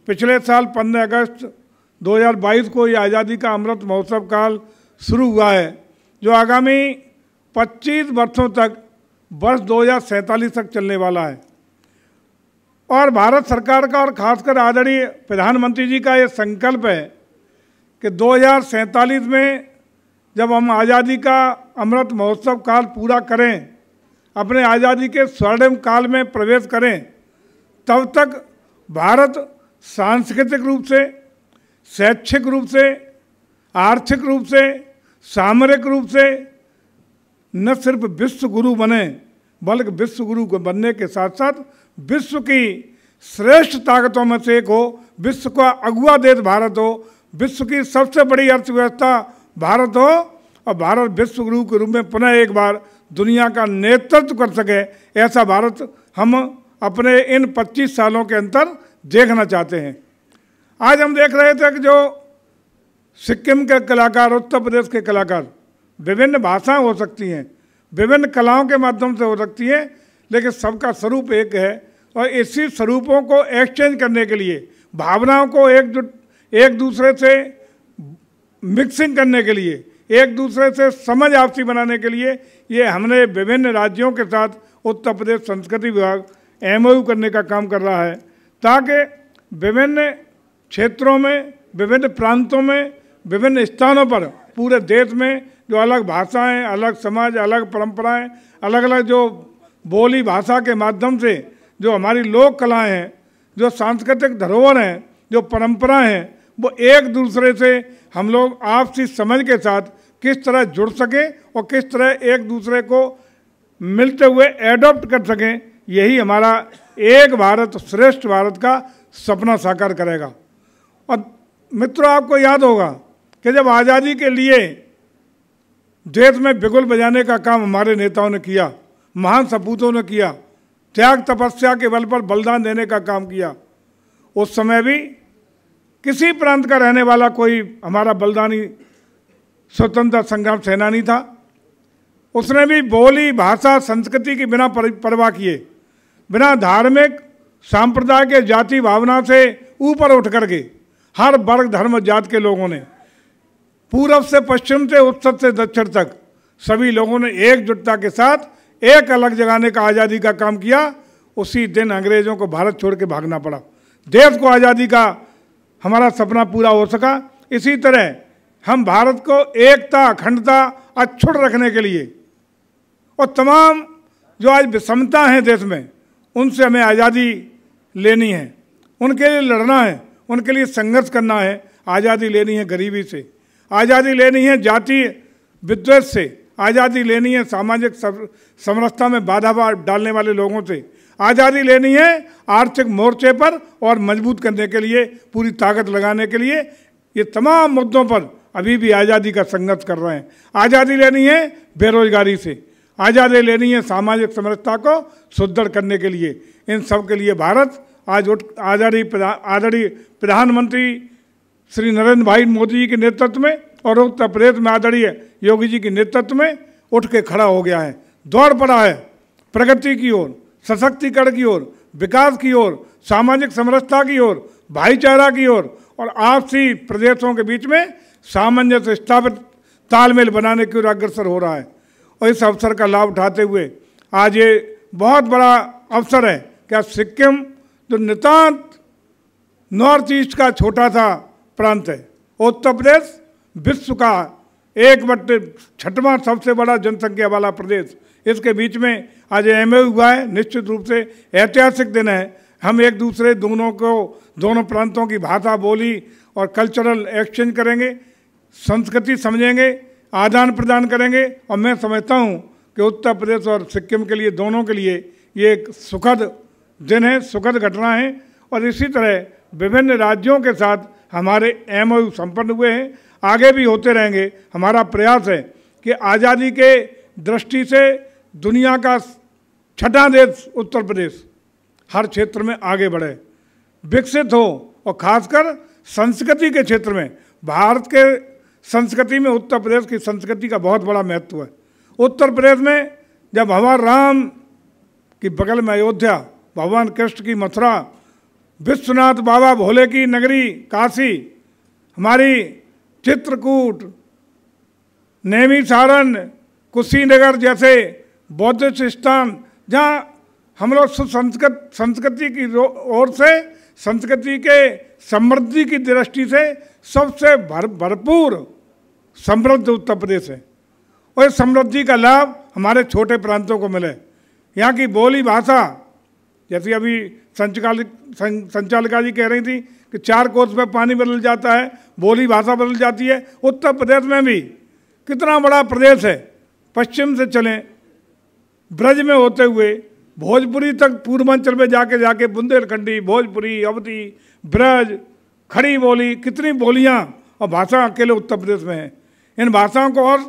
पिछले साल 15 अगस्त 2022 को ये आज़ादी का अमृत महोत्सव काल शुरू हुआ है, जो आगामी 25 वर्षों तक वर्ष 2047 तक चलने वाला है। और भारत सरकार का और खासकर आदरणीय प्रधानमंत्री जी का ये संकल्प है कि 2047 में जब हम आज़ादी का अमृत महोत्सव काल पूरा करें, अपने आज़ादी के स्वर्णिम काल में प्रवेश करें, तब तक भारत सांस्कृतिक रूप से, शैक्षिक रूप से, आर्थिक रूप से, सामरिक रूप से न सिर्फ विश्व गुरु बने, बल्कि विश्व गुरु को बनने के साथ साथ विश्व की श्रेष्ठ ताकतों में से एक हो, विश्व का अगुआ देश भारत हो, विश्व की सबसे बड़ी अर्थव्यवस्था भारत हो और भारत विश्व गुरु के रूप में पुनः एक बार दुनिया का नेतृत्व कर सके, ऐसा भारत हम अपने इन 25 सालों के अंदर देखना चाहते हैं। आज हम देख रहे थे कि जो सिक्किम के कलाकार, उत्तर प्रदेश के कलाकार, विभिन्न भाषाएं हो सकती हैं, विभिन्न कलाओं के माध्यम से हो सकती हैं, लेकिन सबका स्वरूप एक है। और इसी स्वरूपों को एक्सचेंज करने के लिए, भावनाओं को एक दूसरे से मिक्सिंग करने के लिए, एक दूसरे से समझ आपसी बनाने के लिए ये हमने विभिन्न राज्यों के साथ उत्तर प्रदेश संस्कृति विभाग एमओयू करने का काम कर रहा है, ताकि विभिन्न क्षेत्रों में, विभिन्न प्रांतों में, विभिन्न स्थानों पर पूरे देश में जो अलग भाषाएं, अलग समाज, अलग परंपराएं, अलग अलग जो बोली भाषा के माध्यम से जो हमारी लोक कलाएं हैं, जो सांस्कृतिक धरोहर हैं, जो परंपराएं हैं, वो एक दूसरे से हम लोग आपसी समझ के साथ किस तरह जुड़ सकें और किस तरह एक दूसरे को मिलते हुए एडॉप्ट कर सकें, यही हमारा एक भारत श्रेष्ठ भारत का सपना साकार करेगा। और मित्रों, आपको याद होगा कि जब आज़ादी के लिए देश में बिगुल बजाने का काम हमारे नेताओं ने किया, महान सपूतों ने किया, त्याग तपस्या के बल पर बलिदान देने का काम किया, उस समय भी किसी प्रांत का रहने वाला कोई हमारा बलिदानी स्वतंत्रता संग्राम सेनानी था। उसने भी बोली, भाषा, संस्कृति की बिना परवाह किए, बिना धार्मिक सांप्रदाय के जाति भावना से ऊपर उठ करके हर वर्ग धर्म जात के लोगों ने पूरब से पश्चिम से उत्तर से दक्षिण तक सभी लोगों ने एकजुटता के साथ एक अलग जगाने का आज़ादी का काम किया। उसी दिन अंग्रेजों को भारत छोड़ के भागना पड़ा, देश को आज़ादी का हमारा सपना पूरा हो सका। इसी तरह हम भारत को एकता, अखंडता अक्षुण्ण रखने के लिए और तमाम जो आज विषमता है देश में, उनसे हमें आज़ादी लेनी है, उनके लिए लड़ना है, उनके लिए संघर्ष करना है। आज़ादी लेनी है गरीबी से, आज़ादी लेनी है जाति विद्वेष से, आज़ादी लेनी है सामाजिक समरसता में बाधा डालने वाले लोगों से, आज़ादी लेनी है आर्थिक मोर्चे पर और मजबूत करने के लिए, पूरी ताकत लगाने के लिए। ये तमाम मुद्दों पर अभी भी आज़ादी का संघर्ष कर रहे हैं। आज़ादी लेनी है बेरोजगारी से, आज़ादी लेनी है सामाजिक समरसता को सुदृढ़ करने के लिए। इन सब के लिए भारत आज आदरणीय प्रधानमंत्री श्री नरेंद्र भाई मोदी जी के नेतृत्व में और उत्तर प्रदेश में आदरणीय योगी जी के नेतृत्व में उठ के खड़ा हो गया है, दौड़ पड़ा है प्रगति की ओर, सशक्तिकरण की ओर, विकास की ओर, सामाजिक समरसता की ओर, भाईचारा की ओर और आपसी प्रदेशों के बीच में सामंजस्य स्थापित, तालमेल बनाने की ओर अग्रसर हो रहा है। और इस अवसर का लाभ उठाते हुए आज ये बहुत बड़ा अवसर है कि आज सिक्किम जो नितांत नॉर्थ ईस्ट का छोटा सा प्रांत है, उत्तर प्रदेश विश्व का 1/6वां सबसे बड़ा जनसंख्या वाला प्रदेश, इसके बीच में आज एमओयू हुआ है। निश्चित रूप से ऐतिहासिक दिन है। हम एक दूसरे दोनों प्रांतों की भाषा, बोली और कल्चरल एक्सचेंज करेंगे, संस्कृति समझेंगे, आदान प्रदान करेंगे। और मैं समझता हूँ कि उत्तर प्रदेश और सिक्किम के लिए, दोनों के लिए ये एक सुखद दिन है, सुखद घटना है। और इसी तरह विभिन्न राज्यों के साथ हमारे एमओयू संपन्न हुए हैं, आगे भी होते रहेंगे। हमारा प्रयास है कि आज़ादी के दृष्टि से दुनिया का 6वां देश उत्तर प्रदेश हर क्षेत्र में आगे बढ़े, विकसित हो। और खासकर संस्कृति के क्षेत्र में, भारत के संस्कृति में उत्तर प्रदेश की संस्कृति का बहुत बड़ा महत्व है। उत्तर प्रदेश में जब भगवान राम की बगल में अयोध्या, भगवान कृष्ण की मथुरा, विश्वनाथ बाबा भोले की नगरी काशी, हमारी चित्रकूट, नैमिषारण्य, कुशीनगर जैसे बौद्ध स्थान, जहाँ हम लोग संस्कृति की ओर से, संस्कृति के समृद्धि की दृष्टि से सबसे भरपूर समृद्ध उत्तर प्रदेश है। और इस समृद्धि का लाभ हमारे छोटे प्रांतों को मिले। यहाँ की बोली भाषा, जैसे अभी संचालिका जी कह रही थी कि 4 कोस में पानी बदल जाता है, बोली भाषा बदल जाती है। उत्तर प्रदेश में भी कितना बड़ा प्रदेश है, पश्चिम से चलें ब्रज में होते हुए भोजपुरी तक, पूर्वांचल में जाके बुंदेलखंडी, भोजपुरी, अवधी, ब्रज, खड़ी बोली, कितनी बोलियां और भाषा अकेले उत्तर प्रदेश में है। इन भाषाओं को और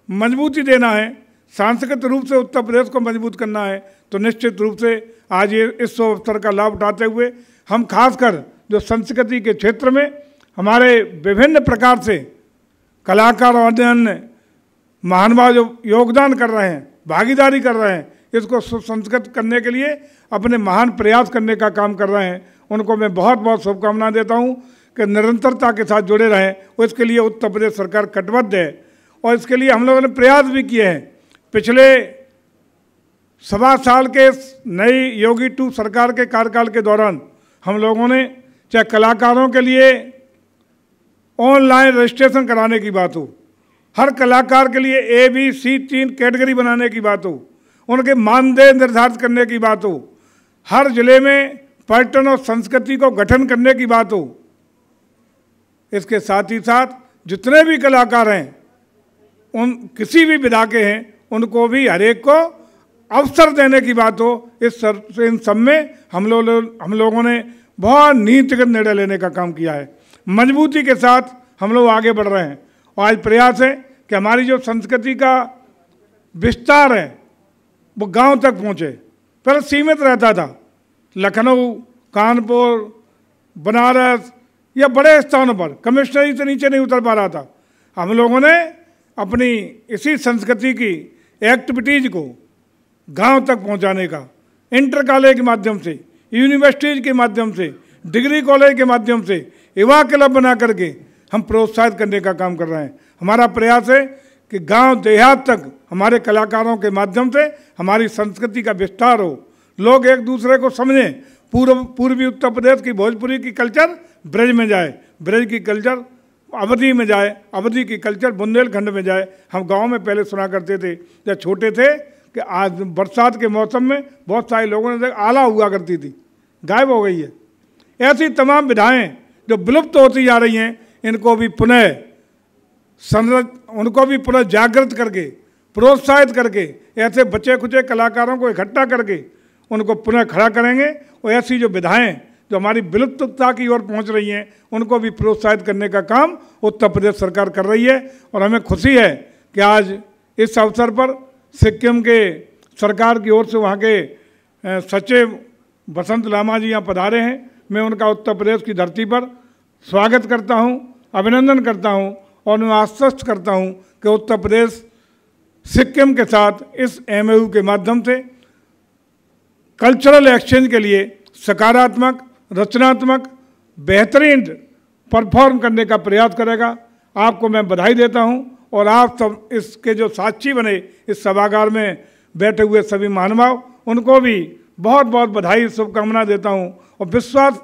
मजबूती देना है, सांस्कृतिक रूप से उत्तर प्रदेश को मजबूत करना है। तो निश्चित रूप से आज ये इस अवसर का लाभ उठाते हुए हम खासकर जो संस्कृति के क्षेत्र में हमारे विभिन्न प्रकार से कलाकार और अन्य महानुभाव जो योगदान कर रहे हैं, भागीदारी कर रहे हैं, इसको सुसंस्कृत करने के लिए अपने महान प्रयास करने का काम कर रहे हैं, उनको मैं बहुत बहुत शुभकामनाएं देता हूं कि निरंतरता के साथ जुड़े रहें। और इसके लिए उत्तर प्रदेश सरकार कटिबद्ध है और इसके लिए हम लोगों ने प्रयास भी किए हैं। पिछले 1.25 साल के नई योगी 2 सरकार के कार्यकाल के दौरान हम लोगों ने चाहे कलाकारों के लिए ऑनलाइन रजिस्ट्रेशन कराने की बात हो, हर कलाकार के लिए ABC 3 कैटेगरी बनाने की बात हो, उनके मानदेय निर्धारित करने की बात हो, हर जिले में पर्यटन और संस्कृति को गठन करने की बात हो। इसके साथ ही साथ जितने भी कलाकार हैं, उन किसी भी विधा के हैं, उनको भी हर एक को अवसर देने की बात हो। इन सब में हम लोगों ने बहुत नीतिगत निर्णय लेने का काम किया है। मजबूती के साथ हम लोग आगे बढ़ रहे हैं और आज प्रयास है कि हमारी जो संस्कृति का विस्तार है वो गांव तक पहुंचे। पहले सीमित रहता था, लखनऊ, कानपुर, बनारस या बड़े स्थानों पर कमिश्नरी से नीचे नहीं उतर पा रहा था। हम लोगों ने अपनी इसी संस्कृति की एक्टिविटीज़ को गांव तक पहुंचाने का इंटर कॉलेज के माध्यम से, यूनिवर्सिटीज़ के माध्यम से, डिग्री कॉलेज के माध्यम से युवा क्लब बना करके हम प्रोत्साहित करने का काम कर रहे हैं। हमारा प्रयास है कि गांव देहात तक हमारे कलाकारों के माध्यम से हमारी संस्कृति का विस्तार हो, लोग एक दूसरे को समझें। पूर्वी उत्तर प्रदेश की भोजपुरी की कल्चर ब्रज में जाए, ब्रज की कल्चर अवधि में जाए, अवधि की कल्चर बुंदेलखंड में जाए। हम गांव में पहले सुना करते थे जब छोटे थे कि आज बरसात के मौसम में बहुत सारे लोगों ने आला हुआ करती थी, गायब हो गई है। ऐसी तमाम विधाएं जो विलुप्त होती जा रही हैं, इनको भी उनको भी पुनः जागृत करके, प्रोत्साहित करके, ऐसे बचे खुचे कलाकारों को इकट्ठा करके उनको पुनः खड़ा करेंगे। और ऐसी जो विधाएं जो हमारी विलुप्तता की ओर पहुंच रही हैं, उनको भी प्रोत्साहित करने का काम उत्तर प्रदेश सरकार कर रही है। और हमें खुशी है कि आज इस अवसर पर सिक्किम के सरकार की ओर से वहाँ के सचिव बसंत लामा जी यहाँ पधारे हैं। मैं उनका उत्तर प्रदेश की धरती पर स्वागत करता हूँ, अभिनंदन करता हूँ और मैं आश्वस्त करता हूँ कि उत्तर प्रदेश सिक्किम के साथ इस MOU के माध्यम से कल्चरल एक्सचेंज के लिए सकारात्मक, रचनात्मक, बेहतरीन परफॉर्म करने का प्रयास करेगा। आपको मैं बधाई देता हूं और आप सब इसके जो साक्षी बने इस सभागार में बैठे हुए सभी महानुभाव, उनको भी बहुत बहुत बधाई, शुभकामना देता हूं और विश्वास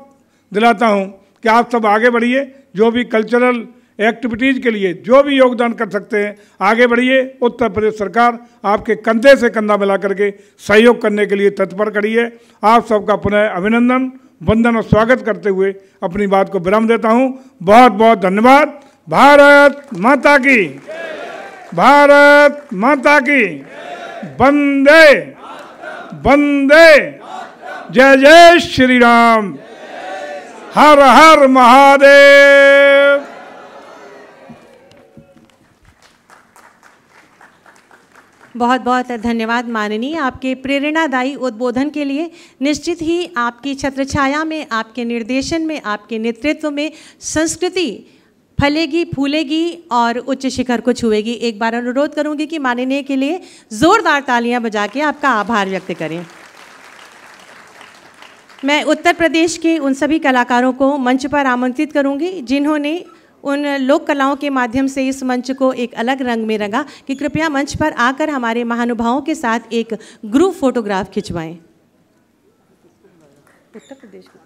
दिलाता हूं कि आप सब आगे बढ़िए। जो भी कल्चरल एक्टिविटीज़ के लिए जो भी योगदान कर सकते हैं आगे बढ़िए। उत्तर प्रदेश सरकार आपके कंधे से कंधा मिला करके सहयोग करने के लिए तत्पर खड़ी है। आप सबका पुनः अभिनंदन, वंदन और स्वागत करते हुए अपनी बात को विराम देता हूं। बहुत बहुत धन्यवाद। भारत माता की, भारत माता की, वंदे वंदे, जय जय श्री राम, हर हर महादेव। बहुत बहुत धन्यवाद माननीय, आपके प्रेरणादायी उद्बोधन के लिए। निश्चित ही आपकी छत्रछाया में, आपके निर्देशन में, आपके नेतृत्व में संस्कृति फलेगी, फूलेगी और उच्च शिखर को छुएगी। एक बार अनुरोध करूंगी कि माननीय के लिए जोरदार तालियां बजा के आपका आभार व्यक्त करें। मैं उत्तर प्रदेश के उन सभी कलाकारों को मंच पर आमंत्रित करूंगी जिन्होंने उन लोक कलाओं के माध्यम से इस मंच को एक अलग रंग में रंगा, कि कृपया मंच पर आकर हमारे महानुभावों के साथ एक ग्रुप फोटोग्राफ खिंचवाएं। उत्तर प्रदेश की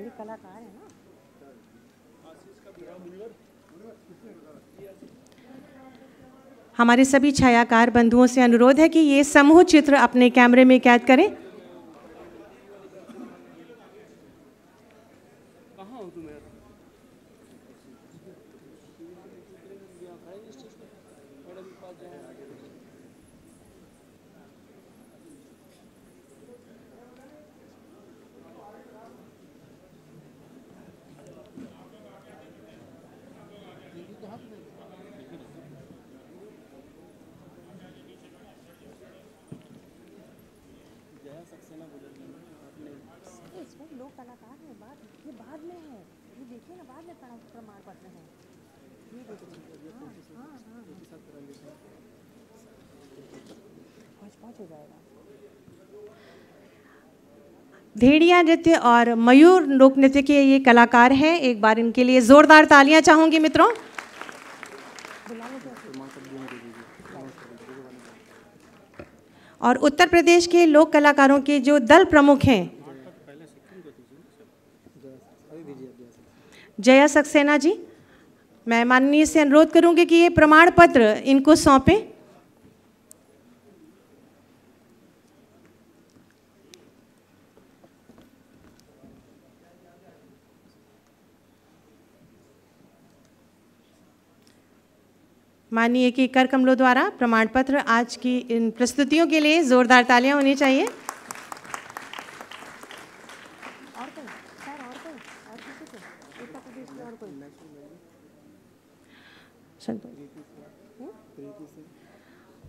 कलाकार है ना। हमारे सभी छायाकार बंधुओं से अनुरोध है कि ये समूह चित्र अपने कैमरे में कैद करें। लोग कलाकार हैं, ये बाद में है, ये देखिए ना, बाद में प्रमाण पत्र है, ये देखिए। हो जाएगा। भेड़िया नृत्य और मयूर लोक नृत्य के ये कलाकार हैं। एक बार इनके लिए जोरदार तालियां चाहूंगी मित्रों। और उत्तर प्रदेश के लोक कलाकारों के जो दल प्रमुख हैं, जया सक्सेना जी, मैं माननीय से अनुरोध करूंगी कि ये प्रमाण पत्र इनको सौंपें। माननीय कि कर कमलों द्वारा प्रमाण पत्र आज की इन प्रस्तुतियों के लिए जोरदार तालियां होनी चाहिए।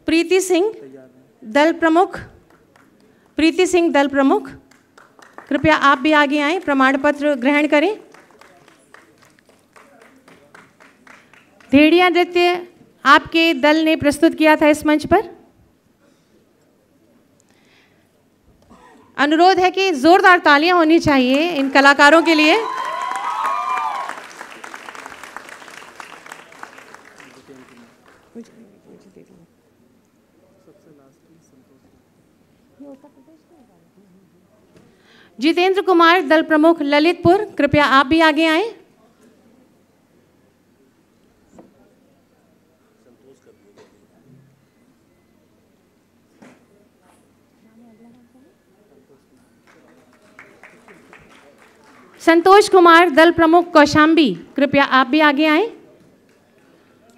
प्रीति सिंह दल प्रमुख, प्रीति सिंह दल प्रमुख, कृपया आप भी आगे आएं, प्रमाण पत्र ग्रहण करें। भेड़िया नृत्य आपके दल ने प्रस्तुत किया था इस मंच पर। अनुरोध है कि जोरदार तालियां होनी चाहिए इन कलाकारों के लिए। जितेंद्र कुमार दल प्रमुख ललितपुर, कृपया आप भी आगे आएं। संतोष कुमार दल प्रमुख कौशाम्बी, कृपया आप भी आगे आएं।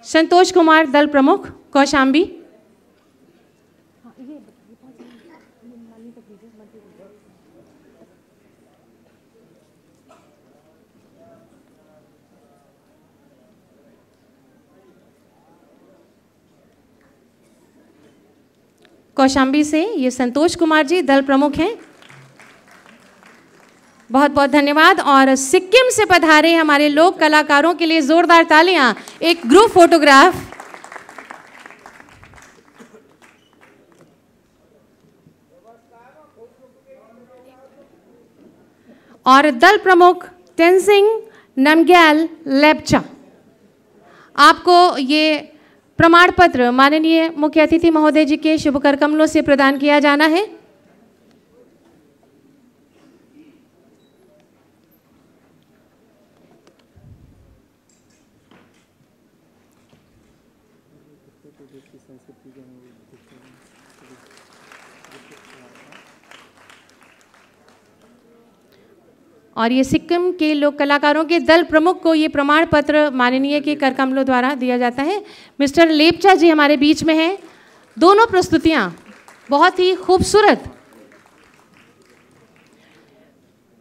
संतोष कुमार दल प्रमुख कौशाम्बी। कौशाम्बी से ये संतोष कुमार जी दल प्रमुख हैं, बहुत बहुत धन्यवाद। और सिक्किम से पधारे हमारे लोक कलाकारों के लिए जोरदार तालियां, एक ग्रुप फोटोग्राफ। और दल प्रमुख तेनजिंग नामग्याल लेप्चा, आपको ये प्रमाण पत्र माननीय मुख्य अतिथि महोदय जी के शुभ कर कमलों से प्रदान किया जाना है। और ये सिक्किम के लोक कलाकारों के दल प्रमुख को ये प्रमाण पत्र माननीय के कर कमलों द्वारा दिया जाता है। मिस्टर लेप्चा जी हमारे बीच में हैं। दोनों प्रस्तुतियां बहुत ही खूबसूरत।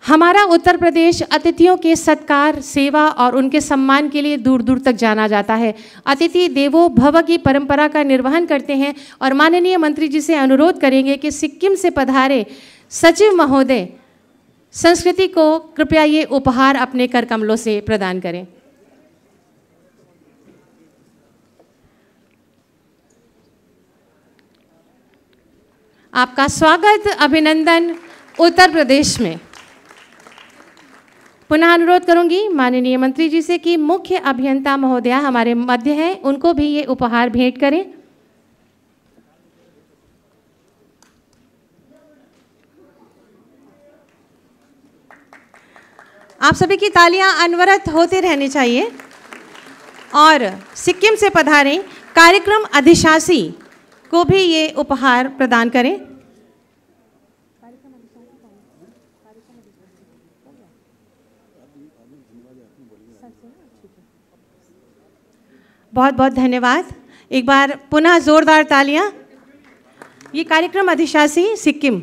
हमारा उत्तर प्रदेश अतिथियों के सत्कार, सेवा और उनके सम्मान के लिए दूर दूर तक जाना जाता है। अतिथि देवो भव की परंपरा का निर्वहन करते हैं और माननीय मंत्री जी से अनुरोध करेंगे कि सिक्किम से पधारे सचिव महोदय संस्कृति को कृपया ये उपहार अपने कर कमलों से प्रदान करें। आपका स्वागत, अभिनंदन उत्तर प्रदेश में। पुनः अनुरोध करूंगी माननीय मंत्री जी से कि मुख्य अभियंता महोदया हमारे मध्य हैं, उनको भी ये उपहार भेंट करें। आप सभी की तालियां अनवरत होते रहनी चाहिए। और सिक्किम से पधारे कार्यक्रम अधिशासी को भी ये उपहार प्रदान करें। बहुत बहुत धन्यवाद। एक बार पुनः जोरदार तालियां। ये कार्यक्रम अधिशासी सिक्किम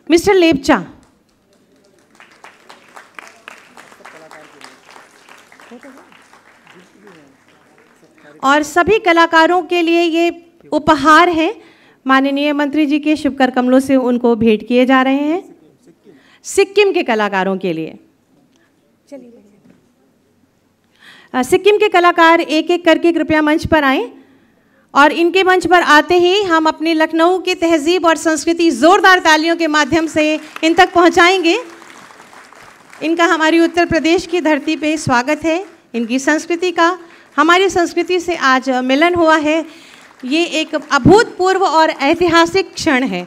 मिस्टर लेप्चा। और सभी कलाकारों के लिए ये उपहार हैं, माननीय मंत्री जी के शुभ कर कमलों से उनको भेंट किए जा रहे हैं सिक्किम के कलाकारों के लिए। सिक्किम के कलाकार एक एक करके कृपया मंच पर आएं। और इनके मंच पर आते ही हम अपनी लखनऊ की तहजीब और संस्कृति जोरदार तालियों के माध्यम से इन तक पहुंचाएंगे। इनका हमारी उत्तर प्रदेश की धरती पे स्वागत है। इनकी संस्कृति का हमारी संस्कृति से आज मिलन हुआ है। ये एक अभूतपूर्व और ऐतिहासिक क्षण है।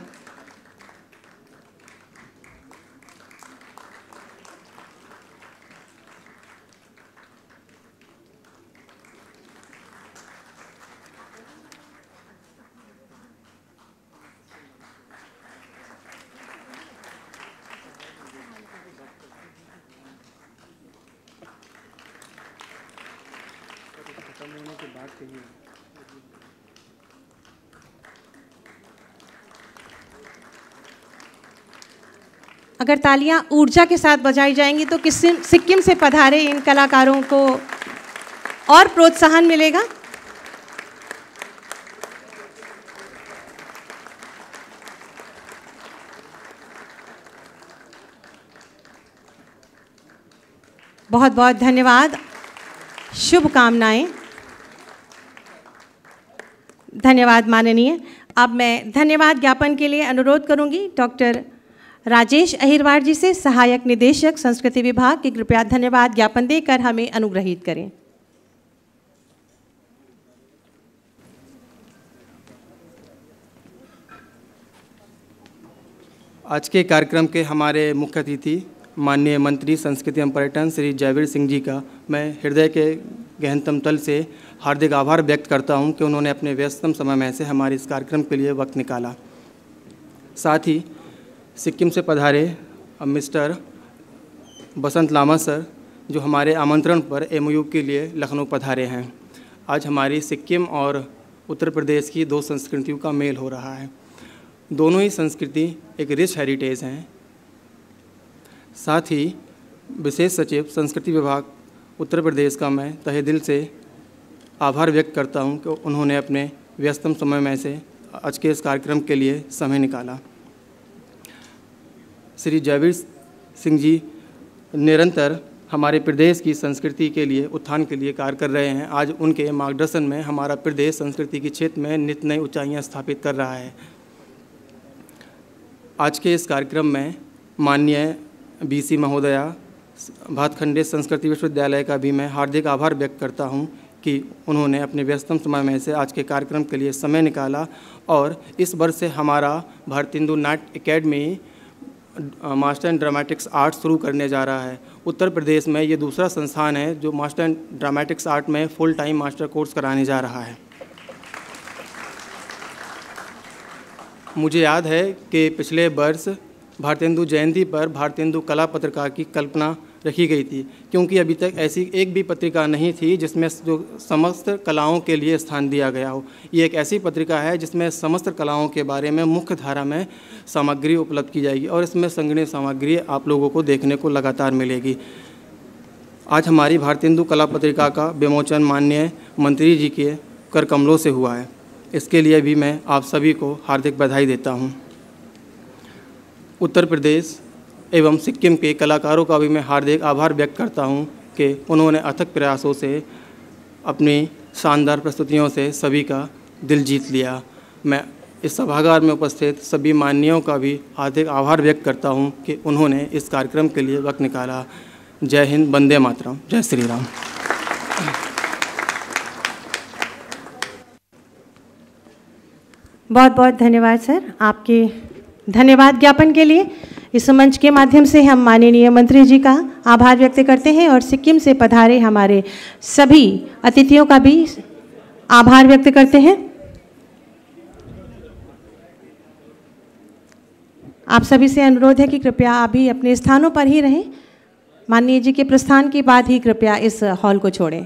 अगर तालियां ऊर्जा के साथ बजाई जाएंगी तो सिक्किम से पधारे इन कलाकारों को और प्रोत्साहन मिलेगा। बहुत बहुत धन्यवाद, शुभकामनाएं। धन्यवाद माननीय। अब मैं धन्यवाद ज्ञापन के लिए अनुरोध करूंगी डॉक्टर राजेश अहिरवार जी से, सहायक निदेशक संस्कृति विभाग, की कृपया धन्यवाद ज्ञापन देकर हमें अनुग्रहित करें। आज के कार्यक्रम के हमारे मुख्य अतिथि माननीय मंत्री संस्कृति एवं पर्यटन श्री जयवीर सिंह जी का मैं हृदय के गहनतम तल से हार्दिक आभार व्यक्त करता हूं कि उन्होंने अपने व्यस्ततम समय में से हमारे इस कार्यक्रम के लिए वक्त निकाला। साथ ही सिक्किम से पधारे मिस्टर बसंत लामा सर, जो हमारे आमंत्रण पर MOU के लिए लखनऊ पधारे हैं। आज हमारी सिक्किम और उत्तर प्रदेश की दो संस्कृतियों का मेल हो रहा है। दोनों ही संस्कृति एक रिच हेरिटेज हैं। साथ ही विशेष सचिव संस्कृति विभाग उत्तर प्रदेश का मैं तहे दिल से आभार व्यक्त करता हूं कि उन्होंने अपने व्यस्तम समय में से आज के इस कार्यक्रम के लिए समय निकाला। श्री जयवीर सिंह जी निरंतर हमारे प्रदेश की संस्कृति के लिए उत्थान के लिए कार्य कर रहे हैं। आज उनके मार्गदर्शन में हमारा प्रदेश संस्कृति के क्षेत्र में नित नई ऊंचाइयां स्थापित कर रहा है। आज के इस कार्यक्रम में माननीय BC महोदया भातखंडे संस्कृति विश्वविद्यालय का भी मैं हार्दिक आभार व्यक्त करता हूं कि उन्होंने अपने व्यस्तम समय में से आज के कार्यक्रम के लिए समय निकाला और इस वर्ष से हमारा भारतेंदु नाट्य academy master in dramatics art शुरू करने जा रहा है। उत्तर प्रदेश में ये दूसरा संस्थान है जो मास्टर इन ड्रामेटिक्स आर्ट में फुल टाइम मास्टर कोर्स कराने जा रहा है। मुझे याद है कि पिछले वर्ष भारतेंदु जयंती पर भारतेंदु कला पत्रिका की कल्पना रखी गई थी, क्योंकि अभी तक ऐसी एक भी पत्रिका नहीं थी जिसमें जो समस्त कलाओं के लिए स्थान दिया गया हो। ये एक ऐसी पत्रिका है जिसमें समस्त कलाओं के बारे में मुख्य धारा में सामग्री उपलब्ध की जाएगी और इसमें संगीत सामग्री आप लोगों को देखने को लगातार मिलेगी। आज हमारी भारतेंदु कला पत्रिका का विमोचन माननीय मंत्री जी के कर कमलों से हुआ है। इसके लिए भी मैं आप सभी को हार्दिक बधाई देता हूँ। उत्तर प्रदेश एवं सिक्किम के कलाकारों का भी मैं हार्दिक आभार व्यक्त करता हूं कि उन्होंने अथक प्रयासों से अपनी शानदार प्रस्तुतियों से सभी का दिल जीत लिया। मैं इस सभागार में उपस्थित सभी माननीयों का भी हार्दिक आभार व्यक्त करता हूं कि उन्होंने इस कार्यक्रम के लिए वक्त निकाला। जय हिंद, वंदे मातरम, जय श्री राम। बहुत बहुत धन्यवाद सर, आपके धन्यवाद ज्ञापन के लिए। इस मंच के माध्यम से हम माननीय मंत्री जी का आभार व्यक्त करते हैं और सिक्किम से पधारे हमारे सभी अतिथियों का भी आभार व्यक्त करते हैं। आप सभी से अनुरोध है कि कृपया अभी अपने स्थानों पर ही रहें। माननीय जी के प्रस्थान के बाद ही कृपया इस हॉल को छोड़ें।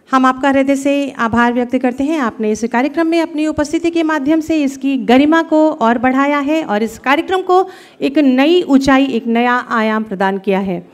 हम आपका हृदय से आभार व्यक्त करते हैं। आपने इस कार्यक्रम में अपनी उपस्थिति के माध्यम से इसकी गरिमा को और बढ़ाया है और इस कार्यक्रम को एक नई ऊंचाई, एक नया आयाम प्रदान किया है।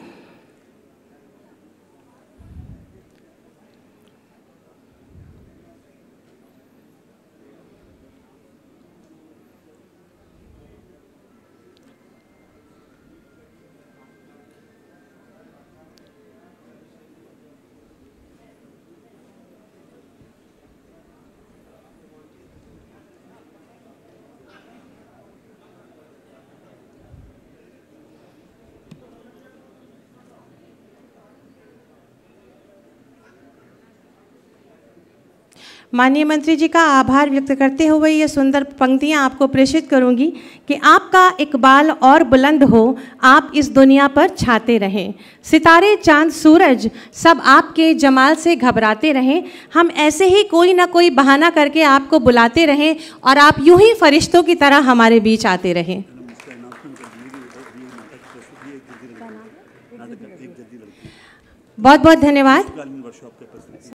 माननीय मंत्री जी का आभार व्यक्त करते हुए ये सुंदर पंक्तियाँ आपको प्रेषित करूंगी कि आपका इकबाल और बुलंद हो, आप इस दुनिया पर छाते रहें, सितारे चांद सूरज सब आपके जमाल से घबराते रहें, हम ऐसे ही कोई ना कोई बहाना करके आपको बुलाते रहें और आप यूं ही फरिश्तों की तरह हमारे बीच आते रहें। बहुत बहुत धन्यवाद।